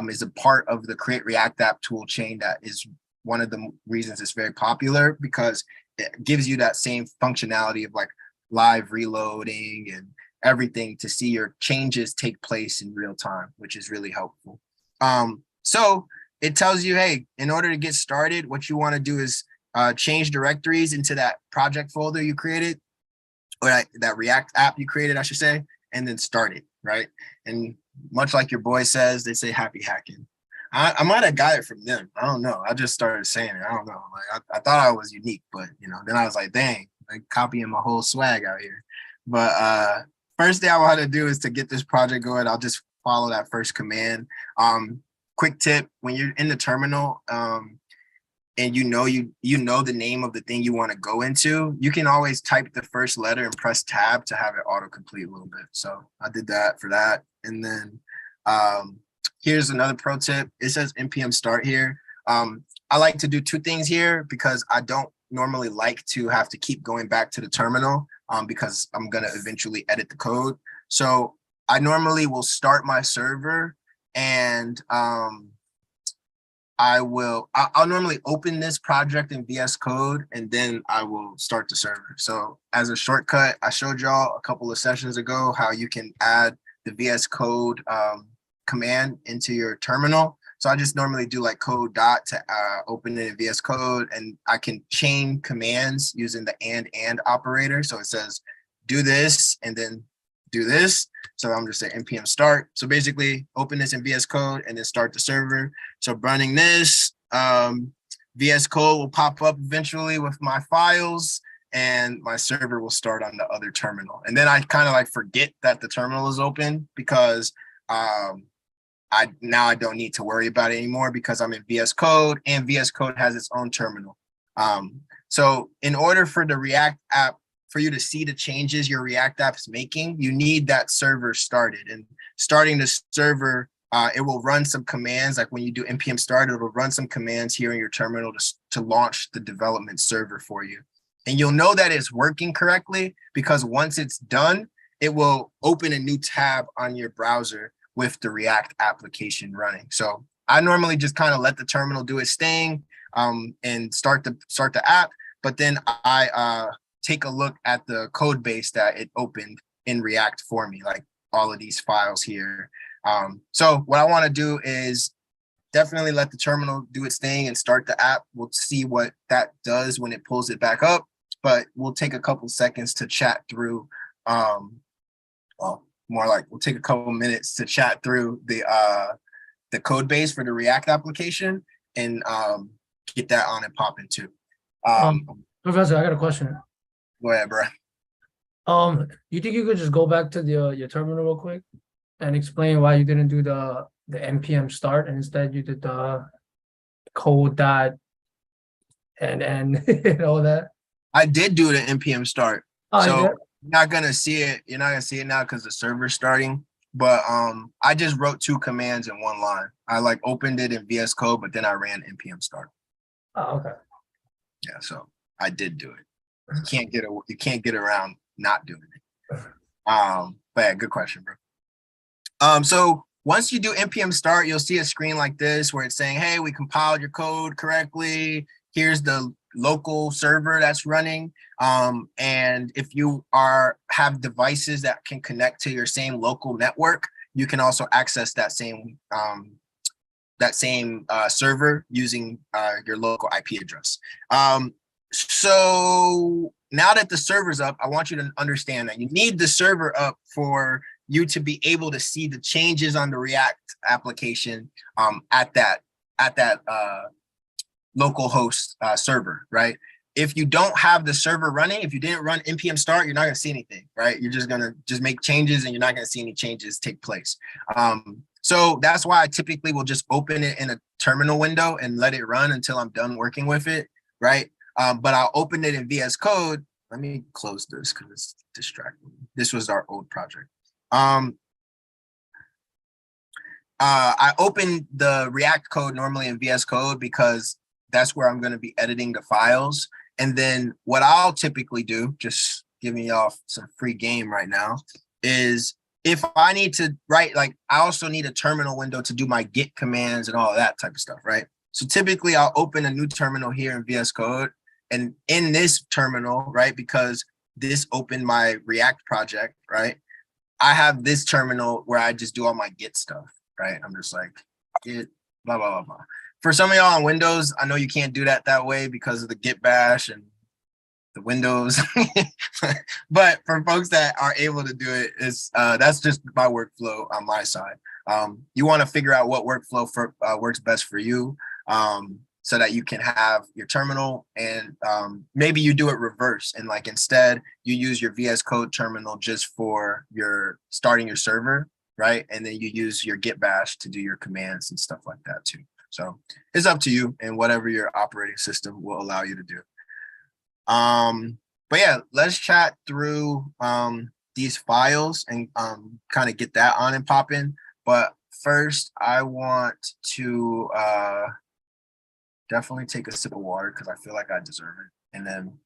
is a part of the Create React App tool chain. That is one of the reasons it's very popular, because it gives you that same functionality of like live reloading and everything to see your changes take place in real time, which is really helpful. So it tells you, hey, in order to get started, what you want to do is change directories into that project folder you created, or that React app you created, I should say, and then start it, right? And much like your boy says, they say happy hacking. I might have got it from them. I don't know. I just started saying it. I don't know. Like I thought I was unique, but then I was like, dang, like copying my whole swag out here. But first thing I want to do is to get this project going. I'll just follow that first command. Quick tip: when you're in the terminal, and you know the name of the thing you want to go into, you can always type the first letter and press tab to have it autocomplete a little bit. So I did that for that. And then here's another pro tip. It says npm start here. I like to do two things here because I don't normally like to have to keep going back to the terminal because I'm going to eventually edit the code. So I normally will start my server, and I'll normally open this project in VS Code, and then I will start the server. So as a shortcut, I showed y'all a couple of sessions ago how you can add the VS Code command into your terminal. So I just normally do like code dot to open it in VS Code, and I can chain commands using the and operator. So it says do this and then do this. So I'm just saying npm start. So basically open this in VS Code and then start the server. So running this, VS Code will pop up eventually with my files, and my server will start on the other terminal. And then I kind of like forget that the terminal is open because I don't need to worry about it anymore because I'm in VS Code, and VS Code has its own terminal. So in order for the React app for you to see the changes your React app is making, you need that server started. And starting the server, it will run some commands. Like when you do npm start, it will run some commands here in your terminal to launch the development server for you. And you'll know that it's working correctly because once it's done, it will open a new tab on your browser with the React application running. So I normally just kind of let the terminal do its thing and start the app, but then I take a look at the code base that it opened in React for me, like all of these files here. So what I want to do is definitely let the terminal do its thing and start the app. We'll see what that does when it pulls it back up, but we'll take a couple seconds to chat through, well, more like we'll take a couple minutes to chat through the code base for the React application and get that on and popping too. Professor, I got a question. Go ahead, bro. You think you could just go back to your terminal real quick and explain why you didn't do the npm start and instead you did the code dot and all that? I did do the npm start. Oh, So yeah. you're not gonna see it. You're not gonna see it now because the server's starting. But I just wrote 2 commands in one line. I like opened it in VS Code, but then I ran npm start. Oh, okay. Yeah, so I did do it. You can't get around not doing it. But yeah, good question, bro. So once you do npm start, you'll see a screen like this where it's saying, hey, we compiled your code correctly. Here's the local server that's running. And if you have devices that can connect to your same local network, you can also access that same server using your local IP address. So now that the server's up, I want you to understand that you need the server up for you to be able to see the changes on the React application at that local host server, right? If you don't have the server running, if you didn't run npm start, you're not going to see anything, right? You're just going to make changes and you're not going to see any changes take place. So that's why I typically will just open it in a terminal window and let it run until I'm done working with it, right? But I'll open it in VS Code. Let me close this because it's distracting. This was our old project. I open the React code normally in VS Code because that's where I'm going to be editing the files. And then what I'll typically do, just giving y'all some free game right now, is if I need to write, like I also need a terminal window to do my git commands and all that type of stuff, right? So typically I'll open a new terminal here in VS Code. And in this terminal, right, because this opened my React project, right, I have this terminal where I just do all my git stuff, right? I'm just like, git, blah, blah, blah, blah. For some of y'all on Windows, I know you can't do that way because of the git bash and the Windows. But for folks that are able to do it, that's just my workflow on my side. You want to figure out what workflow works best for you so that you can have your terminal and maybe you do it reverse and like instead you use your VS Code terminal just for your starting your server, right? And then you use your git bash to do your commands and stuff like that too. So it's up to you and whatever your operating system will allow you to do. But yeah, let's chat through these files and kind of get that on and pop in. But first, I want to definitely take a sip of water because I feel like I deserve it. And then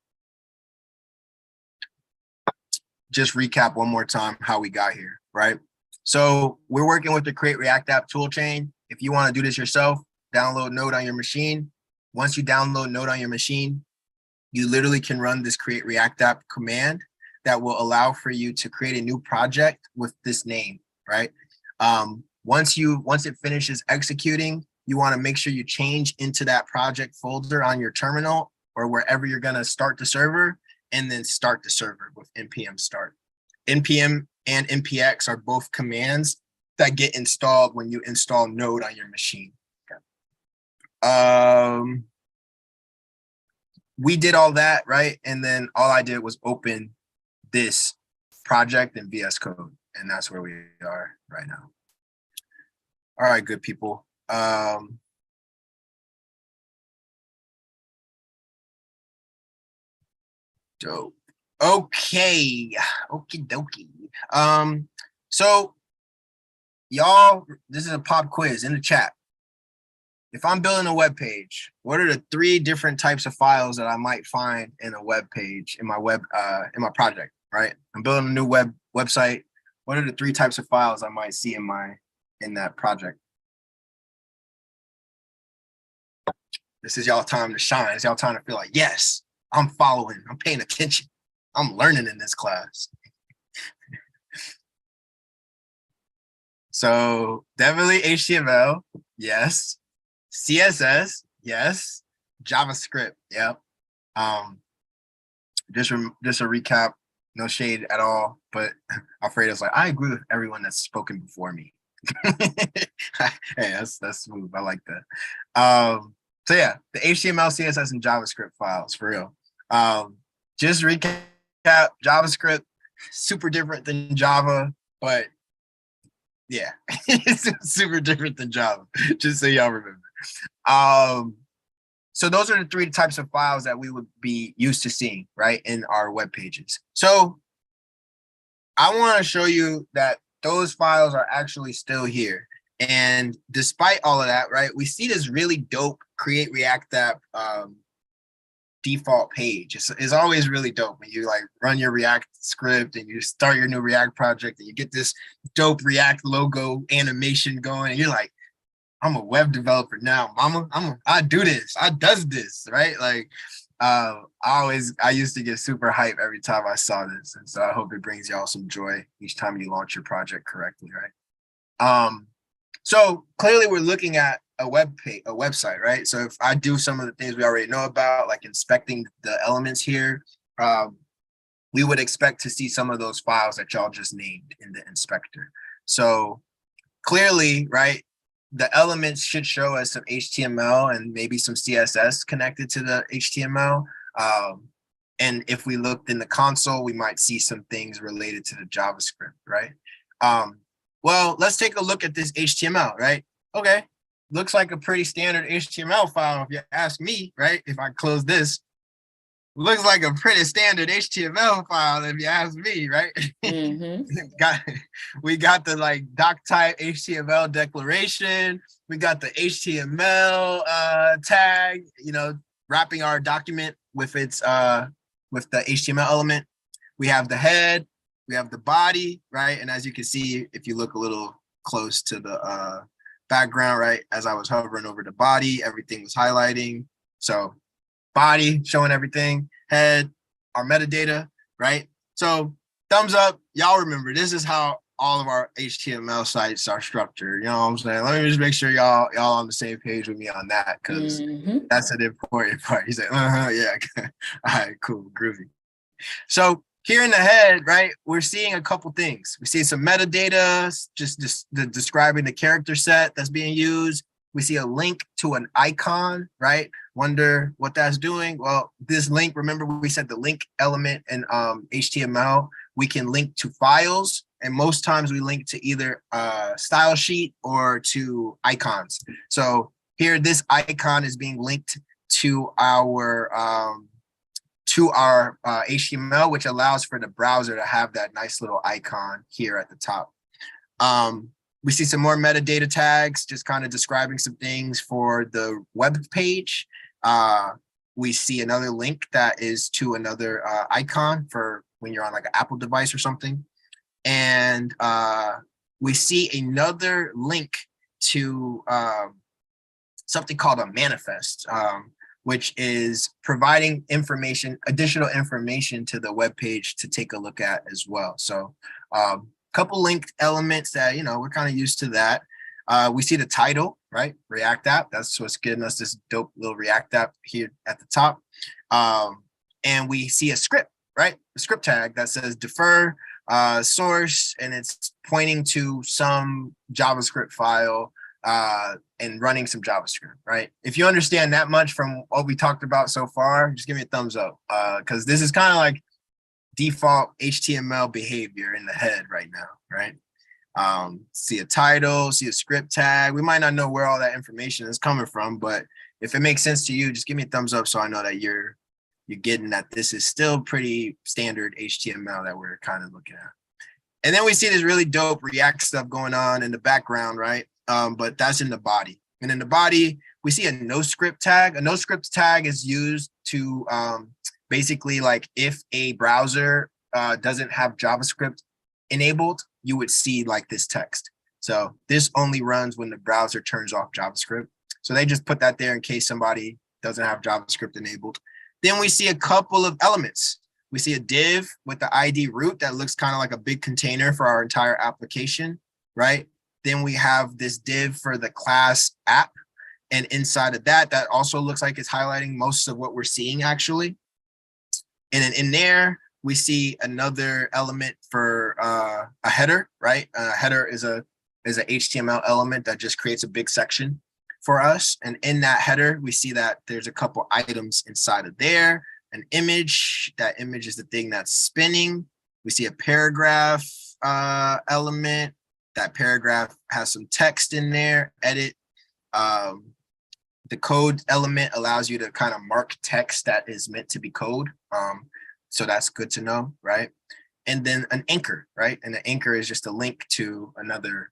just recap one more time how we got here, right? So we're working with the Create React App toolchain. If you want to do this yourself, download Node on your machine. Once you download Node on your machine, you literally can run this Create React App command that will allow for you to create a new project with this name, right? Once it finishes executing, you want to make sure you change into that project folder on your terminal or wherever you're going to start the server, and then start the server with npm start. npm and npx are both commands that get installed when you install Node on your machine. We did all that, right? And then all I did was open this project in VS Code, and that's where we are right now. All right, good people. Dope. Okay, okie dokie. So y'all, this is a pop quiz in the chat. If I'm building a web page, what are the 3 different types of files that I might find in a web page in my project? Right, I'm building a new website. What are the 3 types of files I might see in that project? This is y'all time to shine. It's y'all time to feel like, yes, I'm following. I'm paying attention. I'm learning in this class. So definitely HTML, yes. CSS, yes. JavaScript, yep. Just a recap, no shade at all, but Alfredo's like, I agree with everyone that's spoken before me. Hey, that's smooth. I like that. So yeah, the HTML, CSS, and JavaScript files for real. Just recap, JavaScript, super different than Java, but yeah, it's super different than Java, just so y'all remember. So those are the 3 types of files that we would be used to seeing, right, in our web pages. So I want to show you that those files are actually still here. And despite all of that, right, we see this really dope Create React app default page. It's always really dope when you like run your React script and you start your new React project and you get this dope React logo animation going and you're like, I'm a web developer now, mama. I do this. I does this, right? Like, I used to get super hype every time I saw this, and so I hope it brings y'all some joy each time you launch your project correctly, right? So clearly we're looking at a website, right? So if I do some of the things we already know about, like inspecting the elements here, we would expect to see some of those files that y'all just named in the inspector. So clearly, right, the elements should show us some HTML and maybe some CSS connected to the HTML. And if we looked in the console, we might see some things related to the JavaScript, right? Well, let's take a look at this HTML, right? Okay, looks like a pretty standard HTML file if you ask me, right? If I close this, looks like a pretty standard HTML file if you ask me, right? We got the like doc type HTML declaration. We got the HTML tag, you know, wrapping our document with its with the HTML element. We have the head, we have the body, right? And as you can see, if you look a little close to the background, right, as I was hovering over the body, everything was highlighting. So body showing everything, head, our metadata, right? So thumbs up, y'all remember, this is how all of our HTML sites are structured. You know what I'm saying? Let me just make sure y'all on the same page with me on that, because that's an important part. He's like, yeah, all right, cool, groovy. So here in the head, right, we're seeing a couple things. We see some metadata, just describing the character set that's being used. We see a link to an icon, right? Wonder what that's doing. Well, this link, remember we said the link element in HTML, we can link to files. And most times we link to either a style sheet or to icons. So here, this icon is being linked to our HTML, which allows for the browser to have that nice little icon here at the top. We see some more metadata tags, just kind of describing some things for the web page. We see another link that is to another icon for when you're on like an Apple device or something. And we see another link to something called a manifest, which is providing information, additional information to the web page to take a look at as well. So couple linked elements that, you know, we're kind of used to that. We see the title, right? React app. That's what's getting us this dope little React app here at the top. And we see a script, right? A script tag that says defer source, and it's pointing to some JavaScript file and running some JavaScript, right? If you understand that much from what we talked about so far, just give me a thumbs up, because this is kind of like default HTML behavior in the head right now, right? See a title, see a script tag. We might not know where all that information is coming from, but if it makes sense to you, just give me a thumbs up so I know that you're you're getting that this is still pretty standard HTML that we're kind of looking at. And then we see this really dope React stuff going on in the background, right? But that's in the body. And in the body, we see a no script tag. A no script tag is used to basically, like, if a browser doesn't have JavaScript enabled, you would see like this text. So this only runs when the browser turns off JavaScript. So they just put that there in case somebody doesn't have JavaScript enabled. Then we see a couple of elements. We see a div with the ID root that looks kind of like a big container for our entire application, right? Then we have this div for the class app. And inside of that, that also looks like it's highlighting most of what we're seeing actually. And then in there, we see another element for a header, right? A header is a HTML element that just creates a big section for us. And in that header, we see that there's a couple items inside of there. An image, that image is the thing that's spinning. We see a paragraph element. That paragraph has some text in there, edit. The code element allows you to kind of mark text that is meant to be code. So that's good to know, right? And then an anchor, right? And the anchor is just a link to another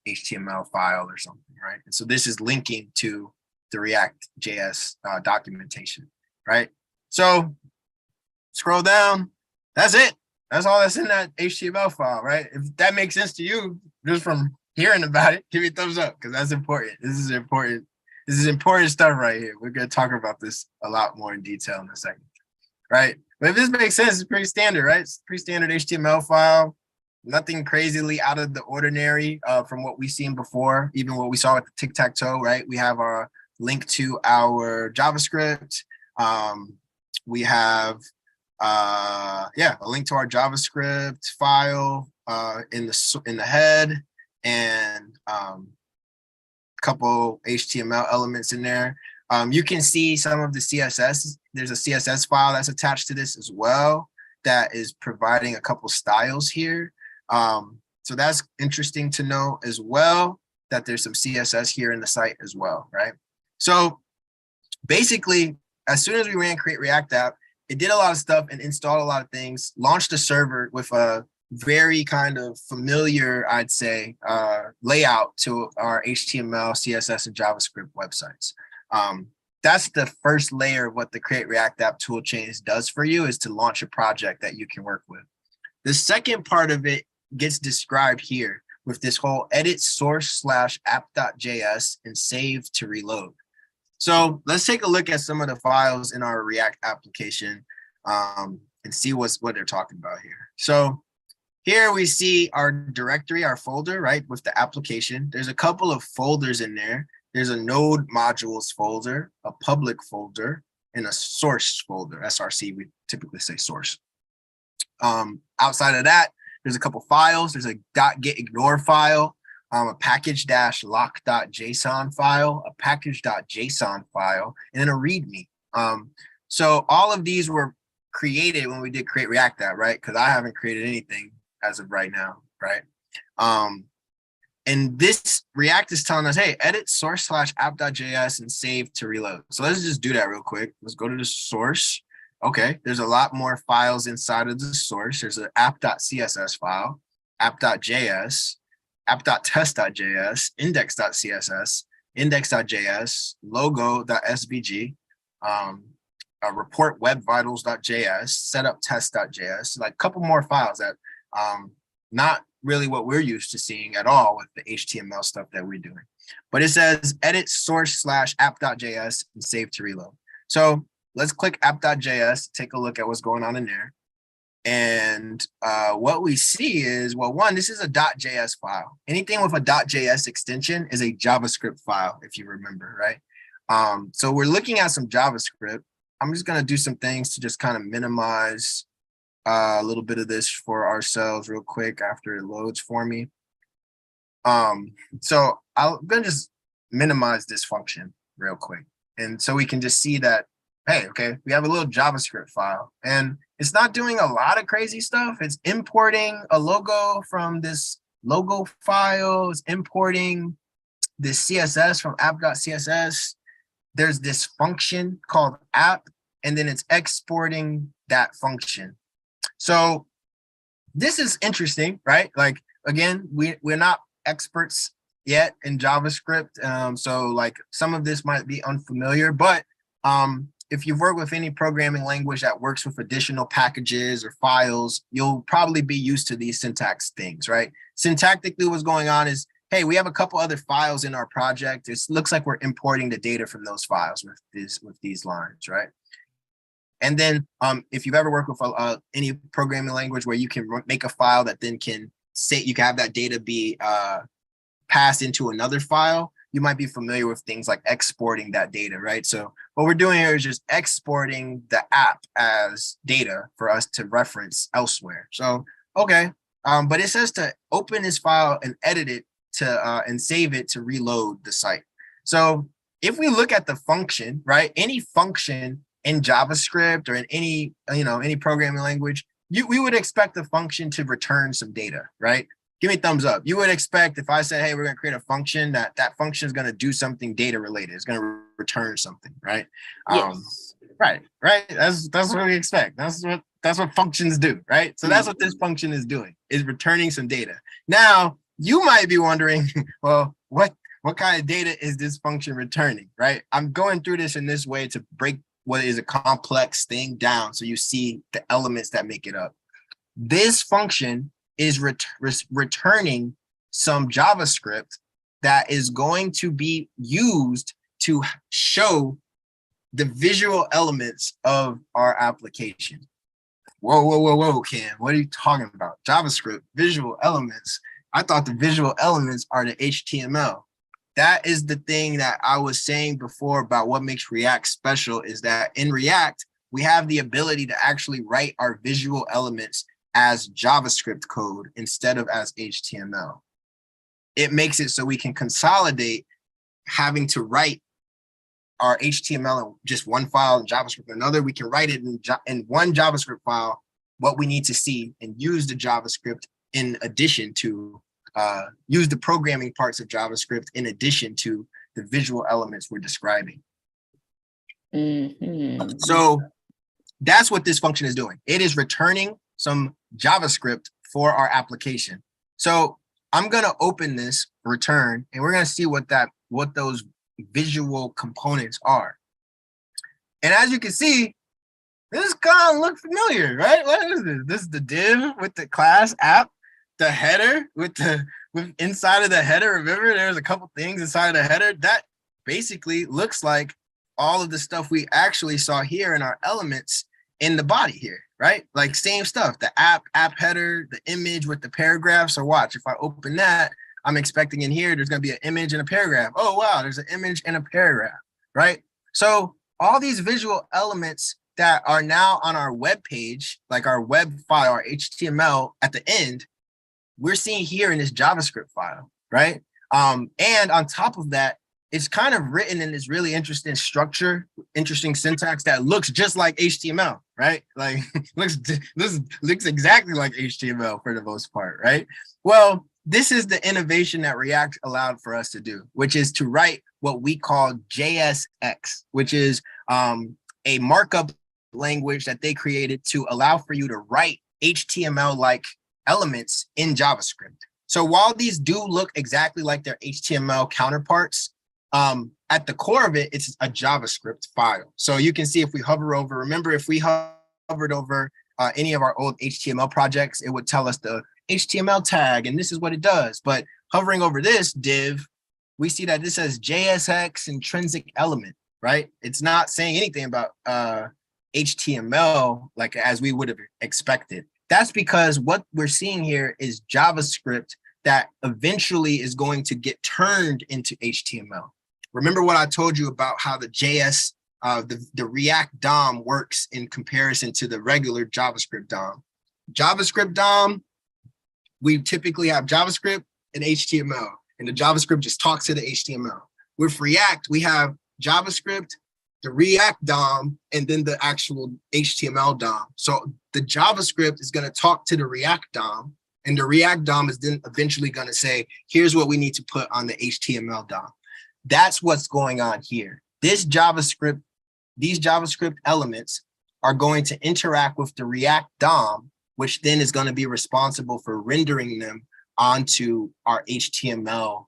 HTML file or something, right? And so this is linking to the React.js documentation, right? So scroll down, that's it. That's all that's in that HTML file, right? If that makes sense to you, just from hearing about it, give me a thumbs up, because that's important. This is important. This is important stuff right here. We're going to talk about this a lot more in detail in a second, right? But if this makes sense, it's pretty standard, right? It's pretty standard HTML file. Nothing crazily out of the ordinary from what we've seen before, even what we saw with the tic-tac-toe, right? We have our link to our JavaScript. We have, a link to our JavaScript file in the head, and a couple HTML elements in there. You can see some of the CSS. There's a CSS file that's attached to this as well that is providing a couple styles here. So that's interesting to know as well, that there's some CSS here in the site as well, right? So basically, as soon as we ran Create React App, it did a lot of stuff and installed a lot of things, launched a server with a very kind of familiar, I'd say, layout to our HTML, CSS, and JavaScript websites. That's the first layer of what the Create React App toolchains does for you, is to launch a project that you can work with. The second part of it gets described here with this whole edit source / app.js and save to reload. So let's take a look at some of the files in our React application and see what they're talking about here. So here we see our directory, our folder, right, with the application. There's a couple of folders in there. There's a node modules folder, a public folder, and a source folder, SRC, we typically say source. Outside of that, there's a couple files. There's a .getignore file, a package-lock.json file, a package.json file, and then a README. So all of these were created when we did Create React App, right? Because I haven't created anything as of right now, right? And this React is telling us, hey, edit source / app.js and save to reload. So let's just do that real quick. Let's go to the source. Okay, there's a lot more files inside of the source. There's an app.css file, app.js, app.test.js, index.css, index.js, logo.svg, report webvitals.js, setup test.js, like a couple more files that not really what we're used to seeing at all with the HTML stuff that we're doing. But it says edit source / app.js and save to reload. So let's click app.js, take a look at what's going on in there. And what we see is, well, one, this is a .js file. Anything with a .js extension is a JavaScript file, if you remember, right? So we're looking at some JavaScript. I'm just going to do some things to just kind of minimize a little bit of this for ourselves real quick after it loads for me. So I'm going to just minimize this function real quick. And so we can just see that, hey, okay, we have a little JavaScript file and it's not doing a lot of crazy stuff. It's importing a logo from this logo file. It's importing this CSS from app.css. There's this function called app, and then it's exporting that function. So this is interesting, right? Like, again, we're not experts yet in JavaScript. So like some of this might be unfamiliar, but if you've worked with any programming language that works with additional packages or files, you'll probably be used to these syntax things, right? Syntactically, what's going on is, hey, we have a couple other files in our project. It looks like we're importing the data from those files with these lines, right? And then if you've ever worked with any programming language where you can make a file that then can say, you can have that data be passed into another file, you might be familiar with things like exporting that data, right? So what we're doing here is just exporting the app as data for us to reference elsewhere. So, okay, but it says to open this file and edit it to and save it to reload the site. So if we look at the function, right, any function in JavaScript or in any, any programming language, we would expect the function to return some data, right? Give me a thumbs up. You would expect if I said, hey, we're going to create a function, that function is going to do something data related. It's going to return something, right? Yes. Right. That's what we expect. That's what functions do, right? So that's what this function is doing, is returning some data. Now, you might be wondering, well, what kind of data is this function returning, right? I'm going through this in this way to break what is a complex thing down so you see the elements that make it up. This function is returning some JavaScript that is going to be used to show the visual elements of our application. Whoa, Cam, what are you talking about? JavaScript, visual elements. I thought the visual elements are the HTML. That is the thing that I was saying before about what makes React special, is that in React, we have the ability to actually write our visual elements as JavaScript code instead of as HTML. It makes it so we can consolidate having to write our HTML in just one file and JavaScript in another. We can write it in one JavaScript file, what we need to see, and use the JavaScript in addition to, use the programming parts of JavaScript in addition to the visual elements we're describing. So that's what this function is doing. It is returning some JavaScript for our application. So I'm going to open this return and we're going to see what those visual components are. And as you can see, this kind of looks familiar, right? What is this? This is the div with the class app, the header with inside of the header. Remember, there's a couple things inside of the header that basically looks like all of the stuff we actually saw here in our elements in the body here, right? Like same stuff, the app header, the image with the paragraph. So watch, if I open that, I'm expecting in here, there's going to be an image and a paragraph. Oh, wow, there's an image and a paragraph, right? So all these visual elements that are now on our web page, like our web file, our HTML at the end, we're seeing here in this JavaScript file, right? And on top of that, it's kind of written in this really interesting structure, interesting syntax that looks just like HTML, right? Like this looks exactly like HTML for the most part, right? Well, this is the innovation that React allowed for us to do, which is to write what we call JSX, which is a markup language that they created to allow for you to write HTML-like elements in JavaScript. So while these do look exactly like their HTML counterparts, at the core of it, it's a JavaScript file. So you can see if we hover over, remember if we hovered over any of our old HTML projects, it would tell us the HTML tag, and this is what it does. But hovering over this div, we see that this says JSX intrinsic element, right? It's not saying anything about HTML like as we would have expected. That's because what we're seeing here is JavaScript that eventually is going to get turned into HTML. Remember what I told you about how the JS, the React DOM works in comparison to the regular JavaScript DOM. JavaScript DOM, we typically have JavaScript and HTML, and the JavaScript just talks to the HTML. With React, we have JavaScript, the React DOM, and then the actual HTML DOM. So the JavaScript is going to talk to the React DOM, and the React DOM is then eventually going to say, here's what we need to put on the HTML DOM. That's what's going on here. This JavaScript these JavaScript elements are going to interact with the React DOM, which then is going to be responsible for rendering them onto our HTML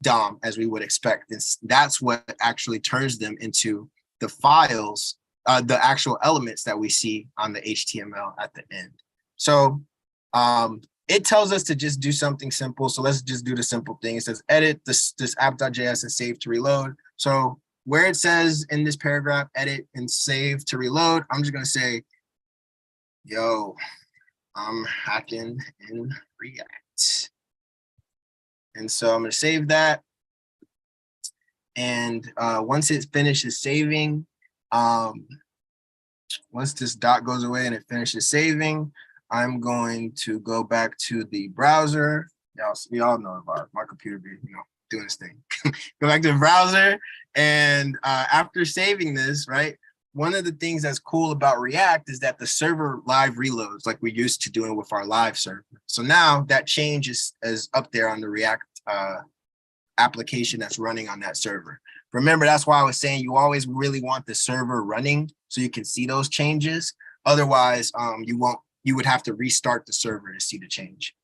DOM as we would expect. That's what actually turns them into the files, the actual elements that we see on the HTML at the end. So it tells us to just do something simple. So let's just do the simple thing. It says edit this app.js and save to reload. So where it says in this paragraph, edit and save to reload, I'm just going to say, yo, I'm hacking in React. And so I'm going to save that. And once it finishes saving, once this dot goes away and it finishes saving, I'm going to go back to the browser. We all know about my computer being, doing this thing. Go back to the browser. And after saving this, right, one of the things that's cool about React is that the server live reloads like we used to doing with our live server. So now that change is up there on the React application that's running on that server. Remember, that's why I was saying you always really want the server running so you can see those changes. Otherwise, you would have to restart the server to see the change.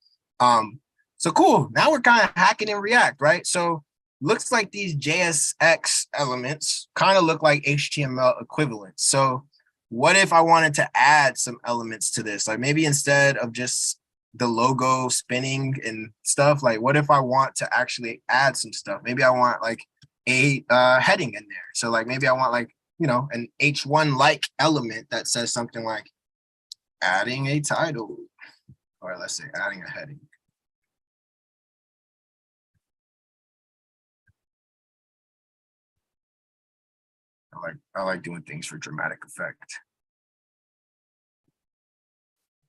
So cool. Now we're kind of hacking in React, right? So looks like these JSX elements kind of look like HTML equivalents. So what if I wanted to add some elements to this? Like maybe instead of just the logo spinning and stuff, like what if I want to actually add some stuff? Maybe I want like a heading in there. So like maybe I want like, an H1 like element that says something like adding a title, or let's say adding a heading. I like doing things for dramatic effect.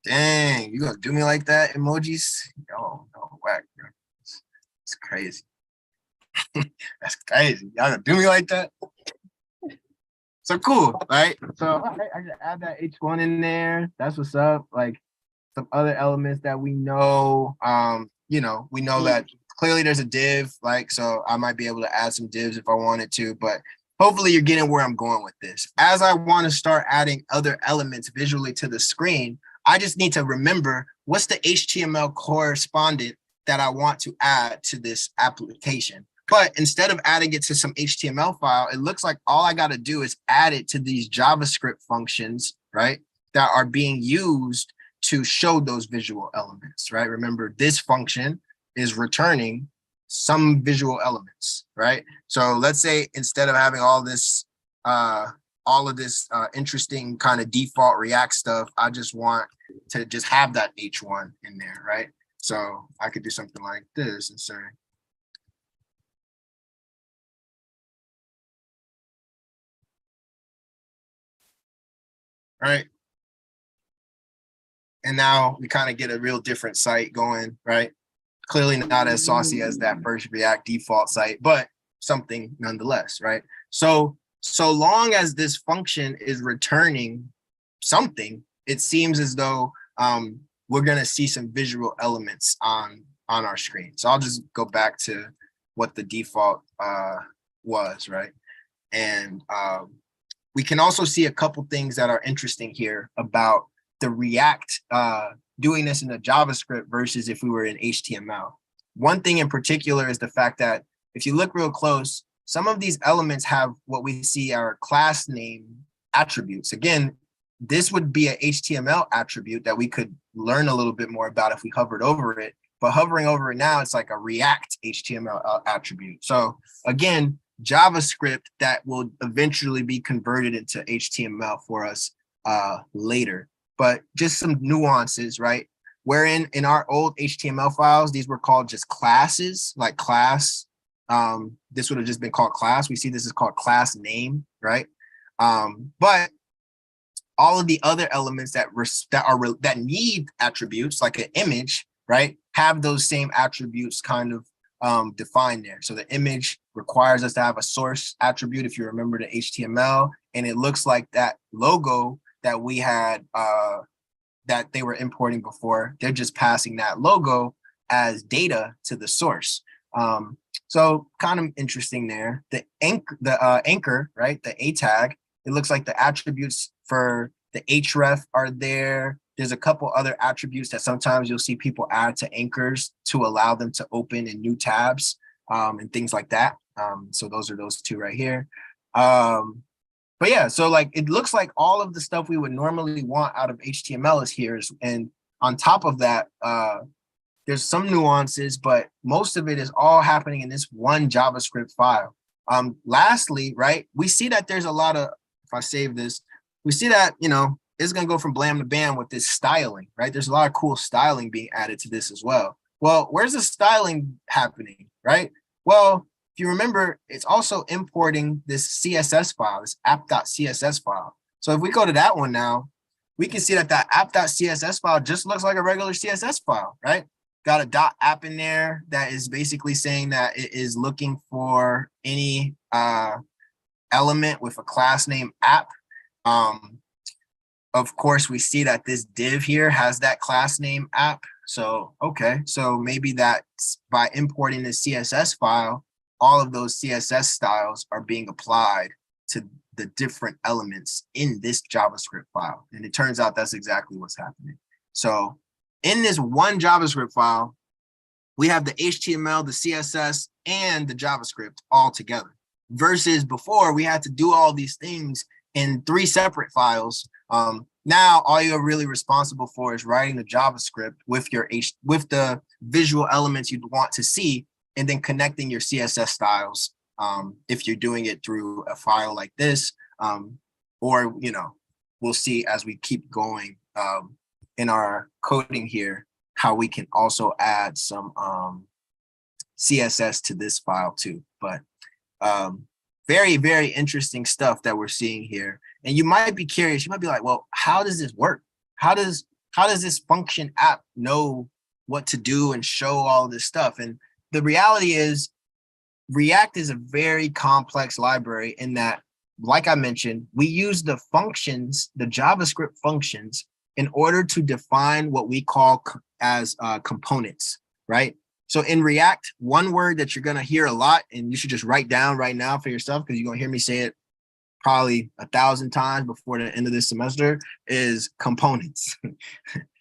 Dang, you gonna do me like that, emojis? Oh, no, whack. It's crazy. That's crazy. Y'all gonna do me like that? So cool, right? So I just add that H1 in there. That's what's up. Like some other elements that we know. We know that clearly there's a div, like, so I might be able to add some divs if I wanted to, but hopefully you're getting where I'm going with this. As I want to start adding other elements visually to the screen, I just need to remember what's the HTML correspondent that I want to add to this application. But instead of adding it to some HTML file, it looks like all I got to do is add it to these JavaScript functions, right, that are being used to show those visual elements, right? Remember, this function is returning some visual elements, right? So let's say instead of having all of this interesting kind of default React stuff, I just want to just have that H1 in there, right? So I could do something like this and say, right? And now we kind of get a real different site going, right? Clearly not as saucy as that first React default site, but something nonetheless, right? So long as this function is returning something, it seems as though we're going to see some visual elements on our screen. So I'll just go back to what the default was, right? And we can also see a couple things that are interesting here about the React doing this in the JavaScript versus if we were in HTML. One thing in particular is the fact that if you look real close, some of these elements have what we see are class name attributes. Again, this would be an HTML attribute that we could learn a little bit more about if we hovered over it. But hovering over it now, it's like a React HTML attribute. So again, JavaScript that will eventually be converted into HTML for us later. But just some nuances, right? Wherein in our old HTML files, these were called just classes, like class. This would have just been called class. We see this is called class name, right? But all of the other elements that need attributes, like an image, right, have those same attributes kind of defined there. So the image requires us to have a source attribute, if you remember the HTML, and it looks like that logo that we had that they were importing before. They're just passing that logo as data to the source. So kind of interesting there. The anchor, right? The A tag It looks like the attributes for the href are there. There's a couple other attributes that sometimes you'll see people add to anchors to allow them to open in new tabs and things like that. So those are those two right here. But yeah, so like it looks like all of the stuff we would normally want out of HTML is here. And on top of that, there's some nuances, but most of it is all happening in this one JavaScript file. Lastly, right, we see that there's a lot of, if I save this, we see that, you know, it's going to go from blam to bam with this styling, right? There's a lot of cool styling being added to this as well. Well, where's the styling happening, right? Well, if you remember, it's also importing this CSS file, this app.css file. So if we go to that one now, we can see that that app.css file just looks like a regular CSS file, right? Got a .app in there that is basically saying that it is looking for any element with a class name app. Of course, we see that this div here has that class name app. So, okay, so maybe that's by importing the CSS file, all of those CSS styles are being applied to the different elements in this JavaScript file. And it turns out that's exactly what's happening. So in this one JavaScript file, we have the HTML, the CSS, and the JavaScript all together. Versus before, we had to do all these things in 3 separate files. Now, all you're really responsible for is writing the JavaScript with with the visual elements you'd want to see, and then connecting your CSS styles if you're doing it through a file like this, or, you know, we'll see as we keep going in our coding here, how we can also add some CSS to this file too. But very, very interesting stuff that we're seeing here. And you might be curious, you might be like, well, how does this work? How does this function app know what to do and show all this stuff? And the reality is React is a very complex library in that, like I mentioned, we use the functions, the JavaScript functions, in order to define what we call as components, right? So in React, one word that you're going to hear a lot, and you should just write down right now for yourself, because you're going to hear me say it probably 1,000 times before the end of this semester, is components.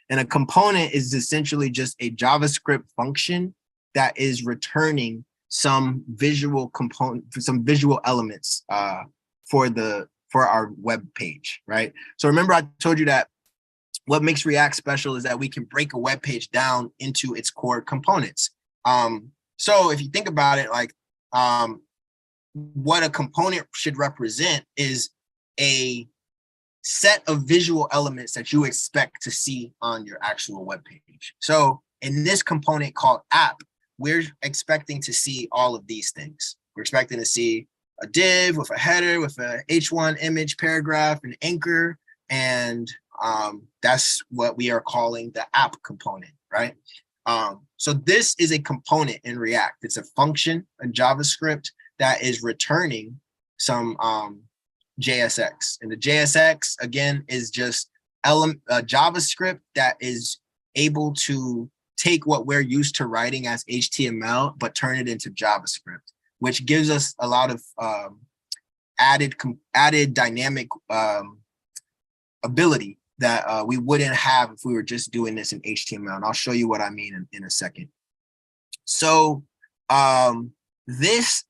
And a component is essentially just a JavaScript function that is returning some visual component, some visual elements for our web page, right? So remember, I told you that what makes React special is that we can break a web page down into its core components. So if you think about it, like what a component should represent is a set of visual elements that you expect to see on your actual web page. So in this component called app, we're expecting to see all of these things. We're expecting to see a div with a header, with a H1 image paragraph, an anchor, and that's what we are calling the app component, right? So this is a component in React. It's a function in JavaScript that is returning some JSX. And the JSX, again, is just JavaScript that is able to take what we're used to writing as HTML, but turn it into JavaScript, which gives us a lot of added dynamic ability that we wouldn't have if we were just doing this in HTML. And I'll show you what I mean in a second. So this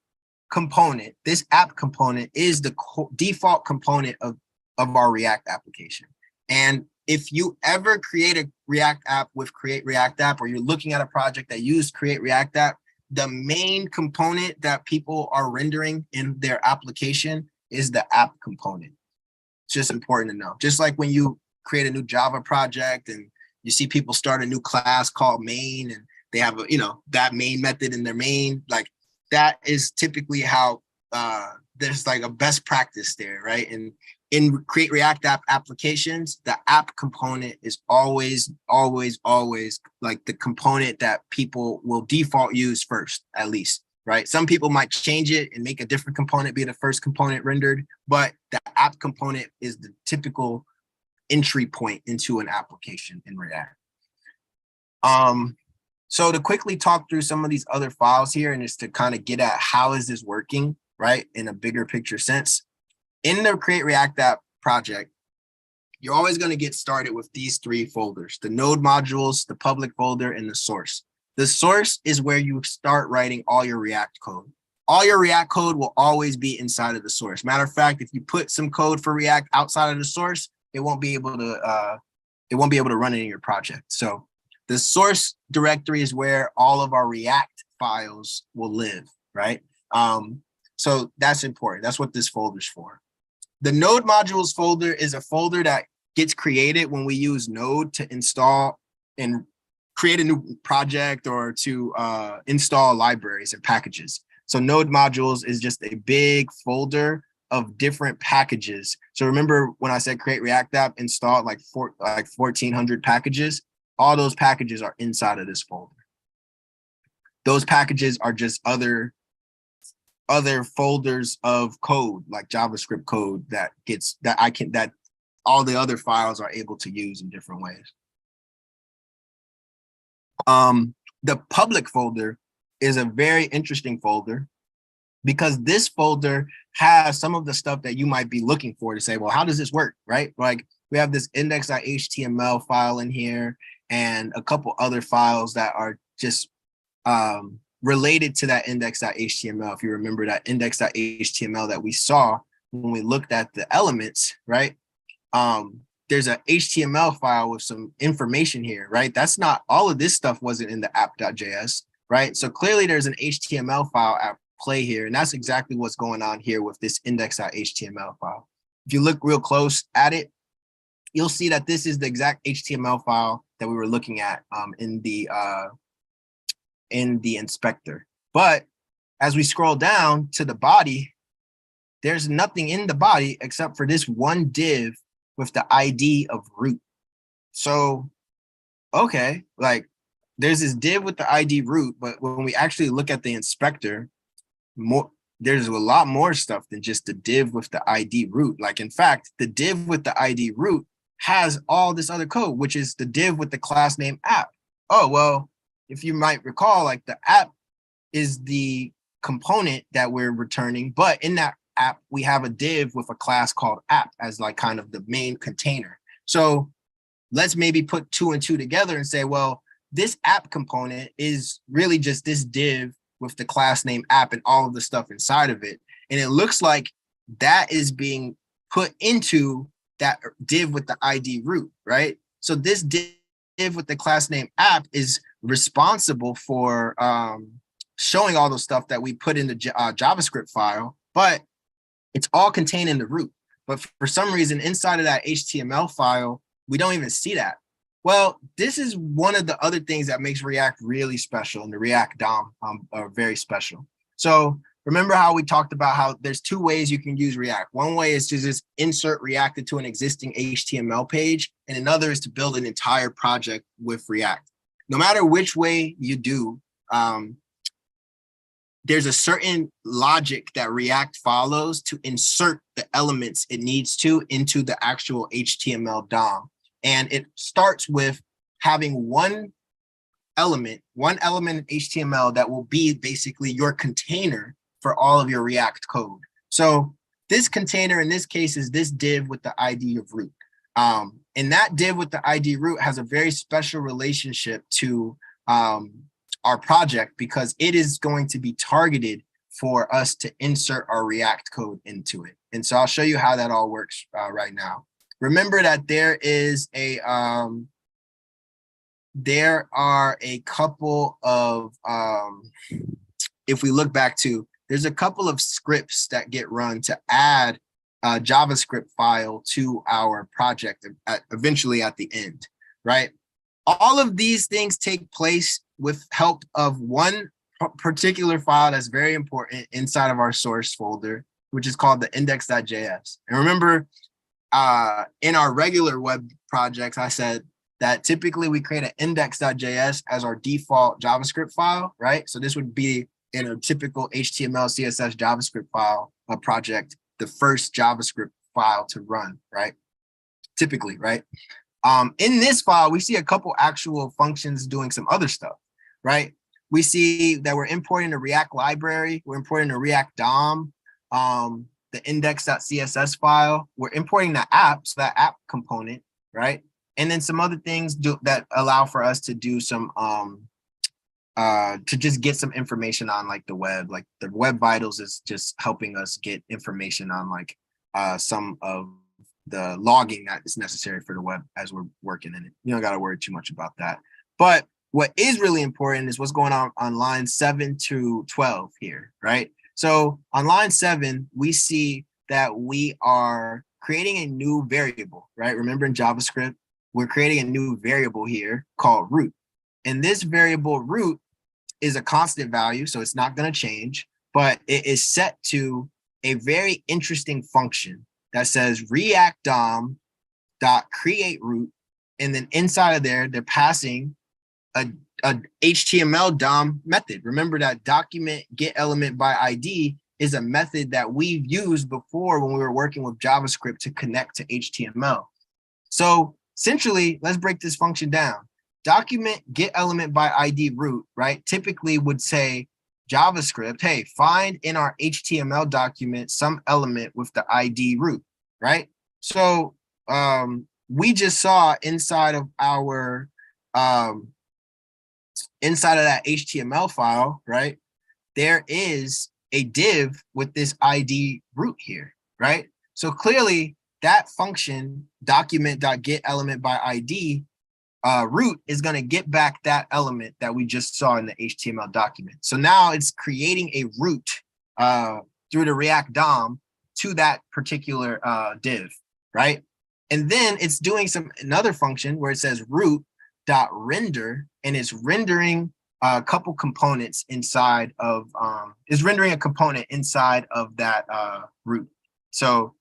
component, this app component, is the default component of our React application. And if you ever create a React app with Create React App, or you're looking at a project that uses Create React App, the main component that people are rendering in their application is the app component. It's just important to know. Just like when you create a new Java project and you see people start a new class called main, and they have a, you know, that main method in their main, like that is typically how there's like a best practice there, right? And in Create React App applications, the app component is always like the component that people will default use first, at least, right? Some people might change it and make a different component be the first component rendered, but the app component is the typical entry point into an application in React. So to quickly talk through some of these other files here, and just to kind of get at how is this working, right, in a bigger picture sense. in the Create React App project, you're always going to get started with these 3 folders: the node modules, the public folder, and the source. The source is where you start writing all your React code. All your React code will always be inside of the source. Matter of fact, if you put some code for React outside of the source, it won't be able to run it in your project. So the source directory is where all of our React files will live, right? So that's important. That's what this folder is for. The node modules folder is a folder that gets created when we use Node to install and create a new project or to install libraries and packages. So node modules is just a big folder of different packages. So remember when I said Create React App installed like 1,400 packages, all those packages are inside of this folder. Those packages are just other folders of code, like JavaScript code that all the other files are able to use in different ways. The public folder is a very interesting folder because this folder has some of the stuff that you might be looking for to say, well, how does this work, right? Like we have this index.html file in here and a couple other files that are just related to that index.html. If you remember that index.html that we saw when we looked at the elements, right? There's an HTML file with some information here, right? That's not, all of this stuff wasn't in the app.js, right? So clearly there's an HTML file at play here, and that's exactly what's going on here with this index.html file. If you look real close at it, you'll see that this is the exact HTML file that we were looking at in the inspector. But as we scroll down to the body, there's nothing in the body except for this one div with the ID of root. So, okay, like there's this div with the ID root, but when we actually look at the inspector, there's a lot more stuff than just the div with the ID root. Like in fact, the div with the ID root has all this other code, which is the div with the class name app. Oh, well, if you might recall, like the app is the component that we're returning, but in that app, we have a div with a class called app as like kind of the main container. So let's maybe put 2 and 2 together and say, well, this app component is really just this div with the class name app and all of the stuff inside of it. And it looks like that is being put into that div with the ID root, right? So this div with the class name app is responsible for showing all the stuff that we put in the JavaScript file, but it's all contained in the root. But for some reason, inside of that HTML file, we don't even see that. Well, this is one of the other things that makes React really special, and the React DOM are very special. So remember how we talked about how there's 2 ways you can use React. One way is to just insert React into an existing HTML page, and another is to build an entire project with React. No matter which way you do, there's a certain logic that React follows to insert the elements it needs to into the actual HTML DOM. And it starts with having one element in HTML that will be basically your container for all of your React code. So this container in this case is this div with the ID of root. And that div with the ID root has a very special relationship to our project because it is going to be targeted for us to insert our React code into it. And so I'll show you how that all works right now. Remember that there are a couple of, if we look back to, there's a couple of scripts that get run to add a JavaScript file to our project eventually at the end, right? All of these things take place with help of one particular file that's very important inside of our source folder, which is called the index.js. And remember, in our regular web projects, I said that typically we create an index.js as our default JavaScript file, right? So this would be in a typical HTML, CSS, JavaScript file project, the first JavaScript file to run, right? Typically, right? In this file, we see a couple actual functions doing some other stuff, right? We see that we're importing a React library, we're importing a React DOM, the index.css file. We're importing the app, so that app component, right? And then some other things that allow for us to do some to just get some information on like the web. Like the Web Vitals is just helping us get information on like some of the logging that is necessary for the web as we're working in it. You don't got to worry too much about that. But what is really important is what's going on line 7 to 12 here, right? So on line 7, we see that we are creating a new variable, right? Remember in JavaScript, we're creating a new variable here called root. And this variable root is a constant value, so it's not going to change, but it is set to a very interesting function that says React DOM dot create root, and then inside of there, they're passing a HTML DOM method. Remember that document get element by ID is a method that we've used before when we were working with JavaScript to connect to HTML. So essentially, let's break this function down. Document get element by ID root, right? Typically would say JavaScript, hey, find in our HTML document some element with the ID root, right? So we just saw inside of our inside of that HTML file, right? There is a div with this ID root here, right? So clearly that function document.get element by ID root is going to get back that element that we just saw in the HTML document. So now it's creating a root through the React DOM to that particular div, right? And then it's doing another function where it says root.render, and it's rendering a couple components inside of is rendering a component inside of that root. So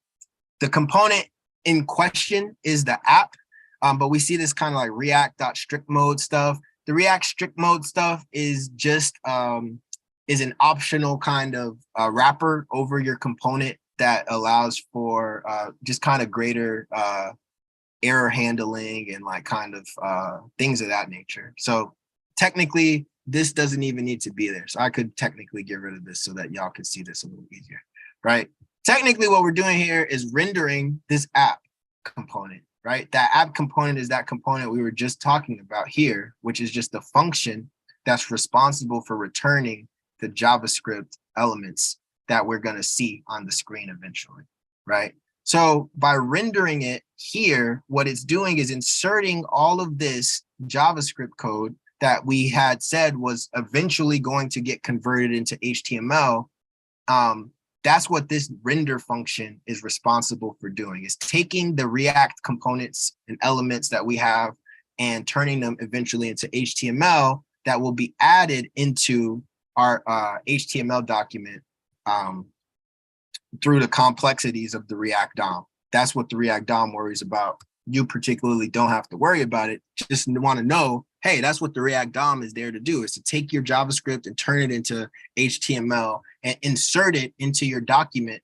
the component in question is the app. But we see this kind of like React.strict mode stuff. The React strict mode stuff is just is an optional kind of wrapper over your component that allows for just kind of greater error handling and like kind of things of that nature. So technically, this doesn't even need to be there. So I could technically get rid of this so that y'all can see this a little easier, right? Technically, what we're doing here is rendering this app component. Right? That app component is that component we were just talking about here, which is just the function that's responsible for returning the JavaScript elements that we're going to see on the screen eventually, right? So by rendering it here, what it's doing is inserting all of this JavaScript code that we had said was eventually going to get converted into HTML. That's what this render function is responsible for doing, is taking the React components and elements that we have and turning them eventually into HTML that will be added into our HTML document through the complexities of the React DOM. That's what the React DOM worries about. You particularly don't have to worry about it. Just want to know, hey, that's what the React DOM is there to do, is to take your JavaScript and turn it into HTML and insert it into your document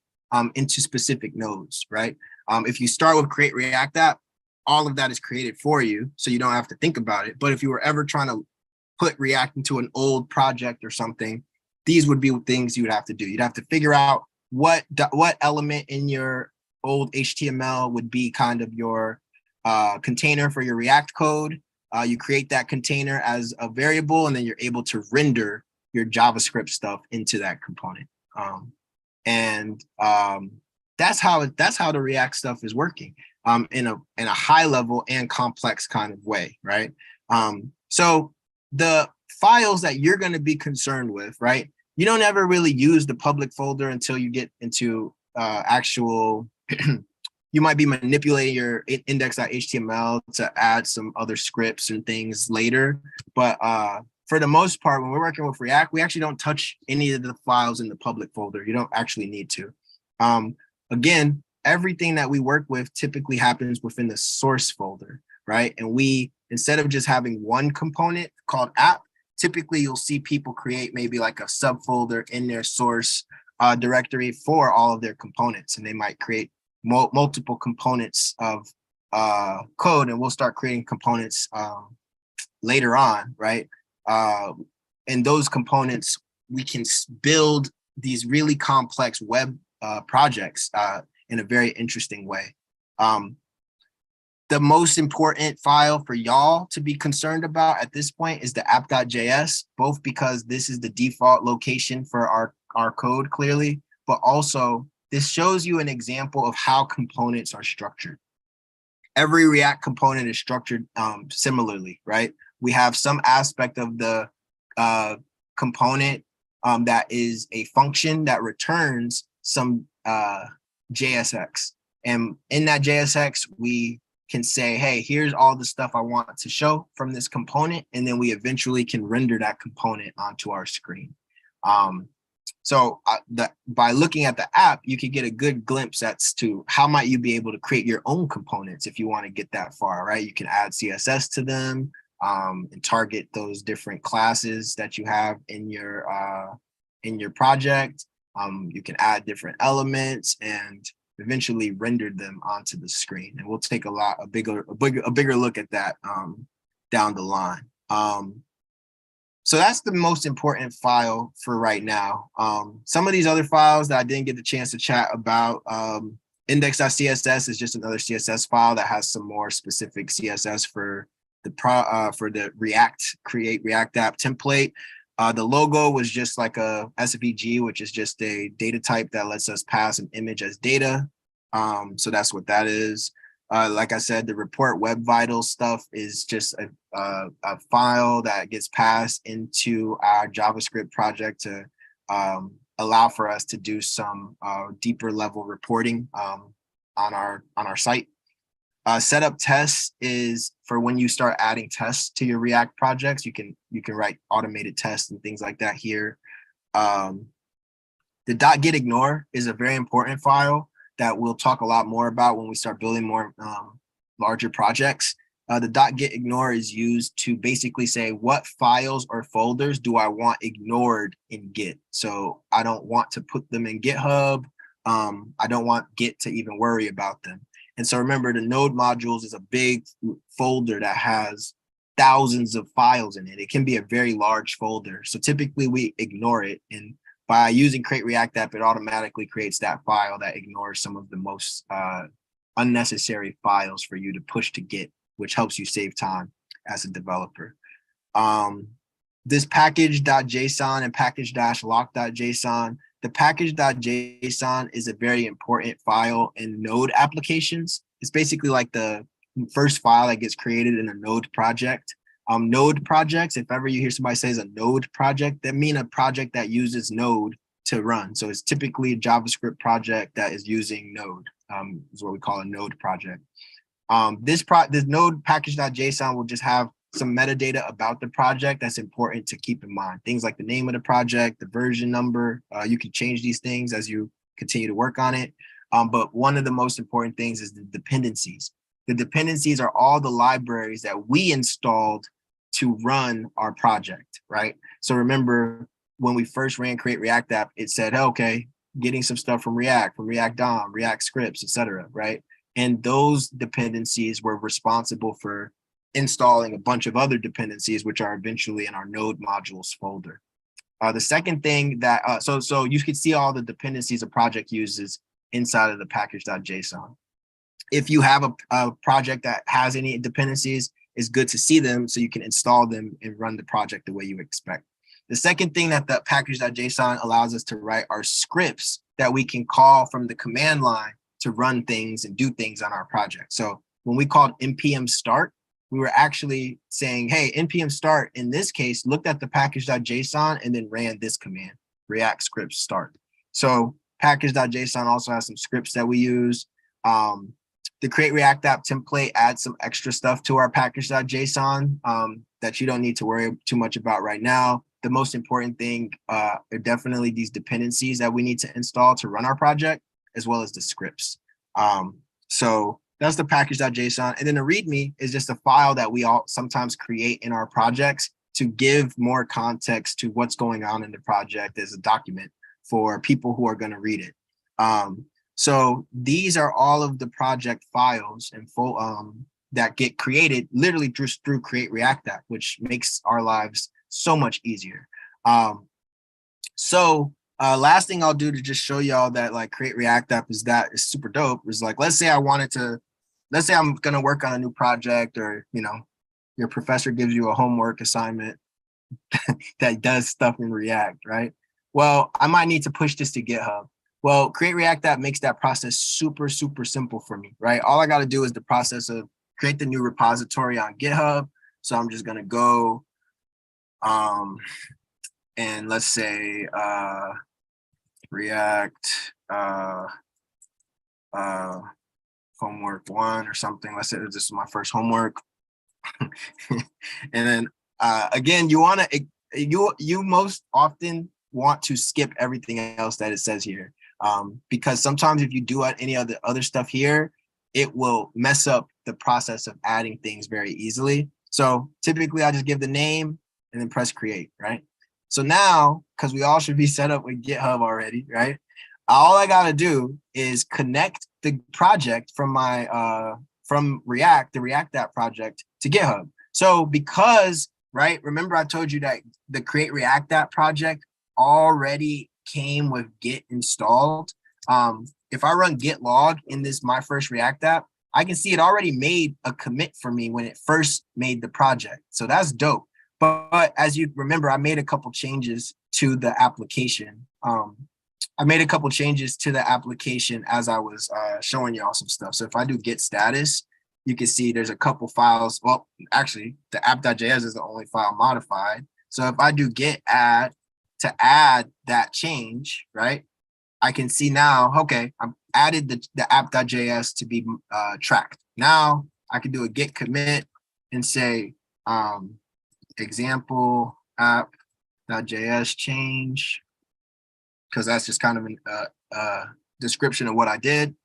into specific nodes, right? If you start with create React app, all of that is created for you, so you don't have to think about it. But if you were ever trying to put React into an old project or something, these would be things you would have to do. You'd have to figure out what element in your old HTML would be kind of your container for your React code. You create that container as a variable, and then you're able to render your JavaScript stuff into that component. That's how the React stuff is working in a high level and complex kind of way, right? So the files that you're going to be concerned with, right? You don't ever really use the public folder until you get into actual. You might be manipulating your index.html to add some other scripts and things later. But for the most part, when we're working with React, we actually don't touch any of the files in the public folder. You don't actually need to. Again, everything that we work with typically happens within the source folder, right? And we, instead of just having one component called app, typically you'll see people create maybe like a subfolder in their source directory for all of their components. And they might create multiple components of code, and we'll start creating components later on, right? And those components, we can build these really complex web projects in a very interesting way. The most important file for y'all to be concerned about at this point is the app.js, both because this is the default location for our code clearly, but also this shows you an example of how components are structured. Every React component is structured similarly, right? We have some aspect of the component that is a function that returns some JSX. And in that JSX, we can say, hey, here's all the stuff I want to show from this component. And then we eventually can render that component onto our screen. By looking at the app, you can get a good glimpse as to how might you be able to create your own components if you want to get that far, right? You can add CSS to them and target those different classes that you have in your project. You can add different elements and eventually render them onto the screen. And we'll take a bigger look at that down the line. So that's the most important file for right now. Some of these other files that I didn't get the chance to chat about, index.css is just another CSS file that has some more specific CSS for the create React app template. The logo was just like a SVG, which is just a data type that lets us pass an image as data. So that's what that is. Like I said, the report web vitals stuff is just a file that gets passed into our JavaScript project to allow for us to do some deeper level reporting on our site. Setup tests is for when you start adding tests to your React projects. You can write automated tests and things like that here. The .gitignore is a very important file that we'll talk a lot more about when we start building more larger projects. The .gitignore is used to basically say what files or folders do I want ignored in Git. So I don't want to put them in GitHub. I don't want Git to even worry about them. And so remember, the node modules is a big folder that has thousands of files in it. It can be a very large folder. So typically we ignore it. And by using create React app, it automatically creates that file that ignores some of the most unnecessary files for you to push to Git, which helps you save time as a developer. This package.json and package-lock.json, the package.json is a very important file in Node applications. It's basically like the first file that gets created in a Node project. Node projects, if ever you hear somebody say a Node project, that means a project that uses Node to run. So it's typically a JavaScript project that is using Node, is what we call a Node project. This Node package.json will just have some metadata about the project that's important to keep in mind. Things like the name of the project, the version number. You can change these things as you continue to work on it. But one of the most important things is the dependencies. The dependencies are all the libraries that we installed to run our project, right? So remember, when we first ran Create React App, it said, okay, getting some stuff from React DOM, React scripts, etc., right? And those dependencies were responsible for installing a bunch of other dependencies, which are eventually in our node modules folder. The second thing that, so you can see all the dependencies a project uses inside of the package.json. If you have a project that has any dependencies, it's good to see them so you can install them and run the project the way you expect. The second thing that the package.json allows us to write are scripts that we can call from the command line to run things and do things on our project. So when we called npm start, we were actually saying, hey, npm start, in this case, looked at the package.json and then ran this command, React scripts start. So package.json also has some scripts that we use. The Create React App template adds some extra stuff to our package.json that you don't need to worry too much about right now. The most important thing are definitely these dependencies that we need to install to run our project, as well as the scripts. So that's the package.json. And then the README is just a file that we all sometimes create in our projects to give more context to what's going on in the project as a document for people who are going to read it. So these are all of the project files and that get created literally just through Create React App, which makes our lives so much easier. So Last thing I'll do to just show y'all that like Create React App is super dope is like, let's say I'm gonna work on a new project, or your professor gives you a homework assignment that does stuff in React, right? Well, I might need to push this to GitHub. Well, Create React App makes that process super, super simple for me, right? All I got to do is the process of create the new repository on GitHub. So I'm just going to go and let's say React homework 1 or something. Let's say this is my first homework. And then again, you most often want to skip everything else that it says here, because sometimes if you do any other stuff here, it will mess up the process of adding things very easily. So typically I just give the name and then press create, right? So now, because we all should be set up with GitHub already, right? All I gotta do is connect the project from my from React, the React App project, to GitHub. So because, right, remember I told you that the Create React App project already came with Git installed. If I run git log in this my first React app, I can see it already made a commit for me when it first made the project. So that's dope. But as you remember, I made a couple changes to the application. I made a couple changes to the application as I was showing y'all some stuff. So if I do git status, you can see there's a couple files. Well, actually, the app.js is the only file modified. So if I do git add to add that change, right, I can see now, okay, I've added the app.js to be tracked. Now I can do a git commit and say example app.js change, because that's just kind of a description of what I did.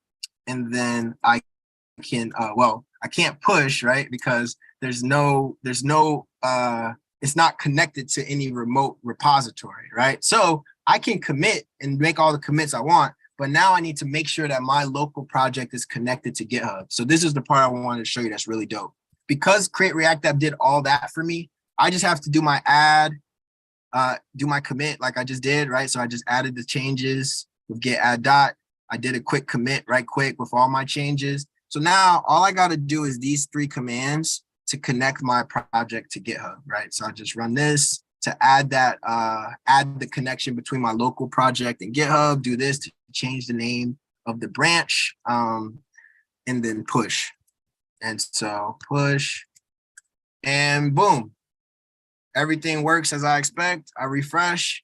And then I can, well, I can't push, right? Because there's no, it's not connected to any remote repository, right? So I can commit and make all the commits I want, but now I need to make sure that my local project is connected to GitHub. So this is the part I wanted to show you that's really dope. Because Create React App did all that for me, I just have to do my add, do my commit like I just did, right? So I just added the changes with git add dot. I did a quick commit right quick with all my changes. So now all I got to do is these 3 commands to connect my project to GitHub, right? So I just run this to add that, add the connection between my local project and GitHub, do this to change the name of the branch, and then push. And so push, and boom, everything works as I expect. I refresh,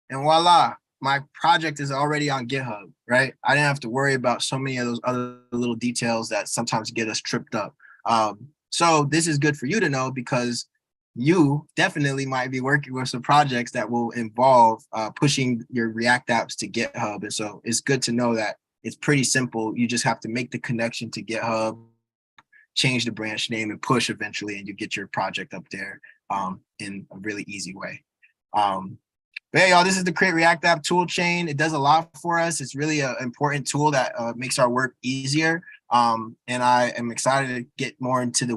and voila, my project is already on GitHub, right? I didn't have to worry about so many of those other little details that sometimes get us tripped up. So this is good for you to know, because you definitely might be working with some projects that will involve pushing your React apps to GitHub. And so it's good to know that it's pretty simple. You just have to make the connection to GitHub, change the branch name, and push eventually, and you get your project up there in a really easy way. But hey, y'all, this is the Create React App tool chain. It does a lot for us. It's really an important tool that makes our work easier. And I am excited to get more into the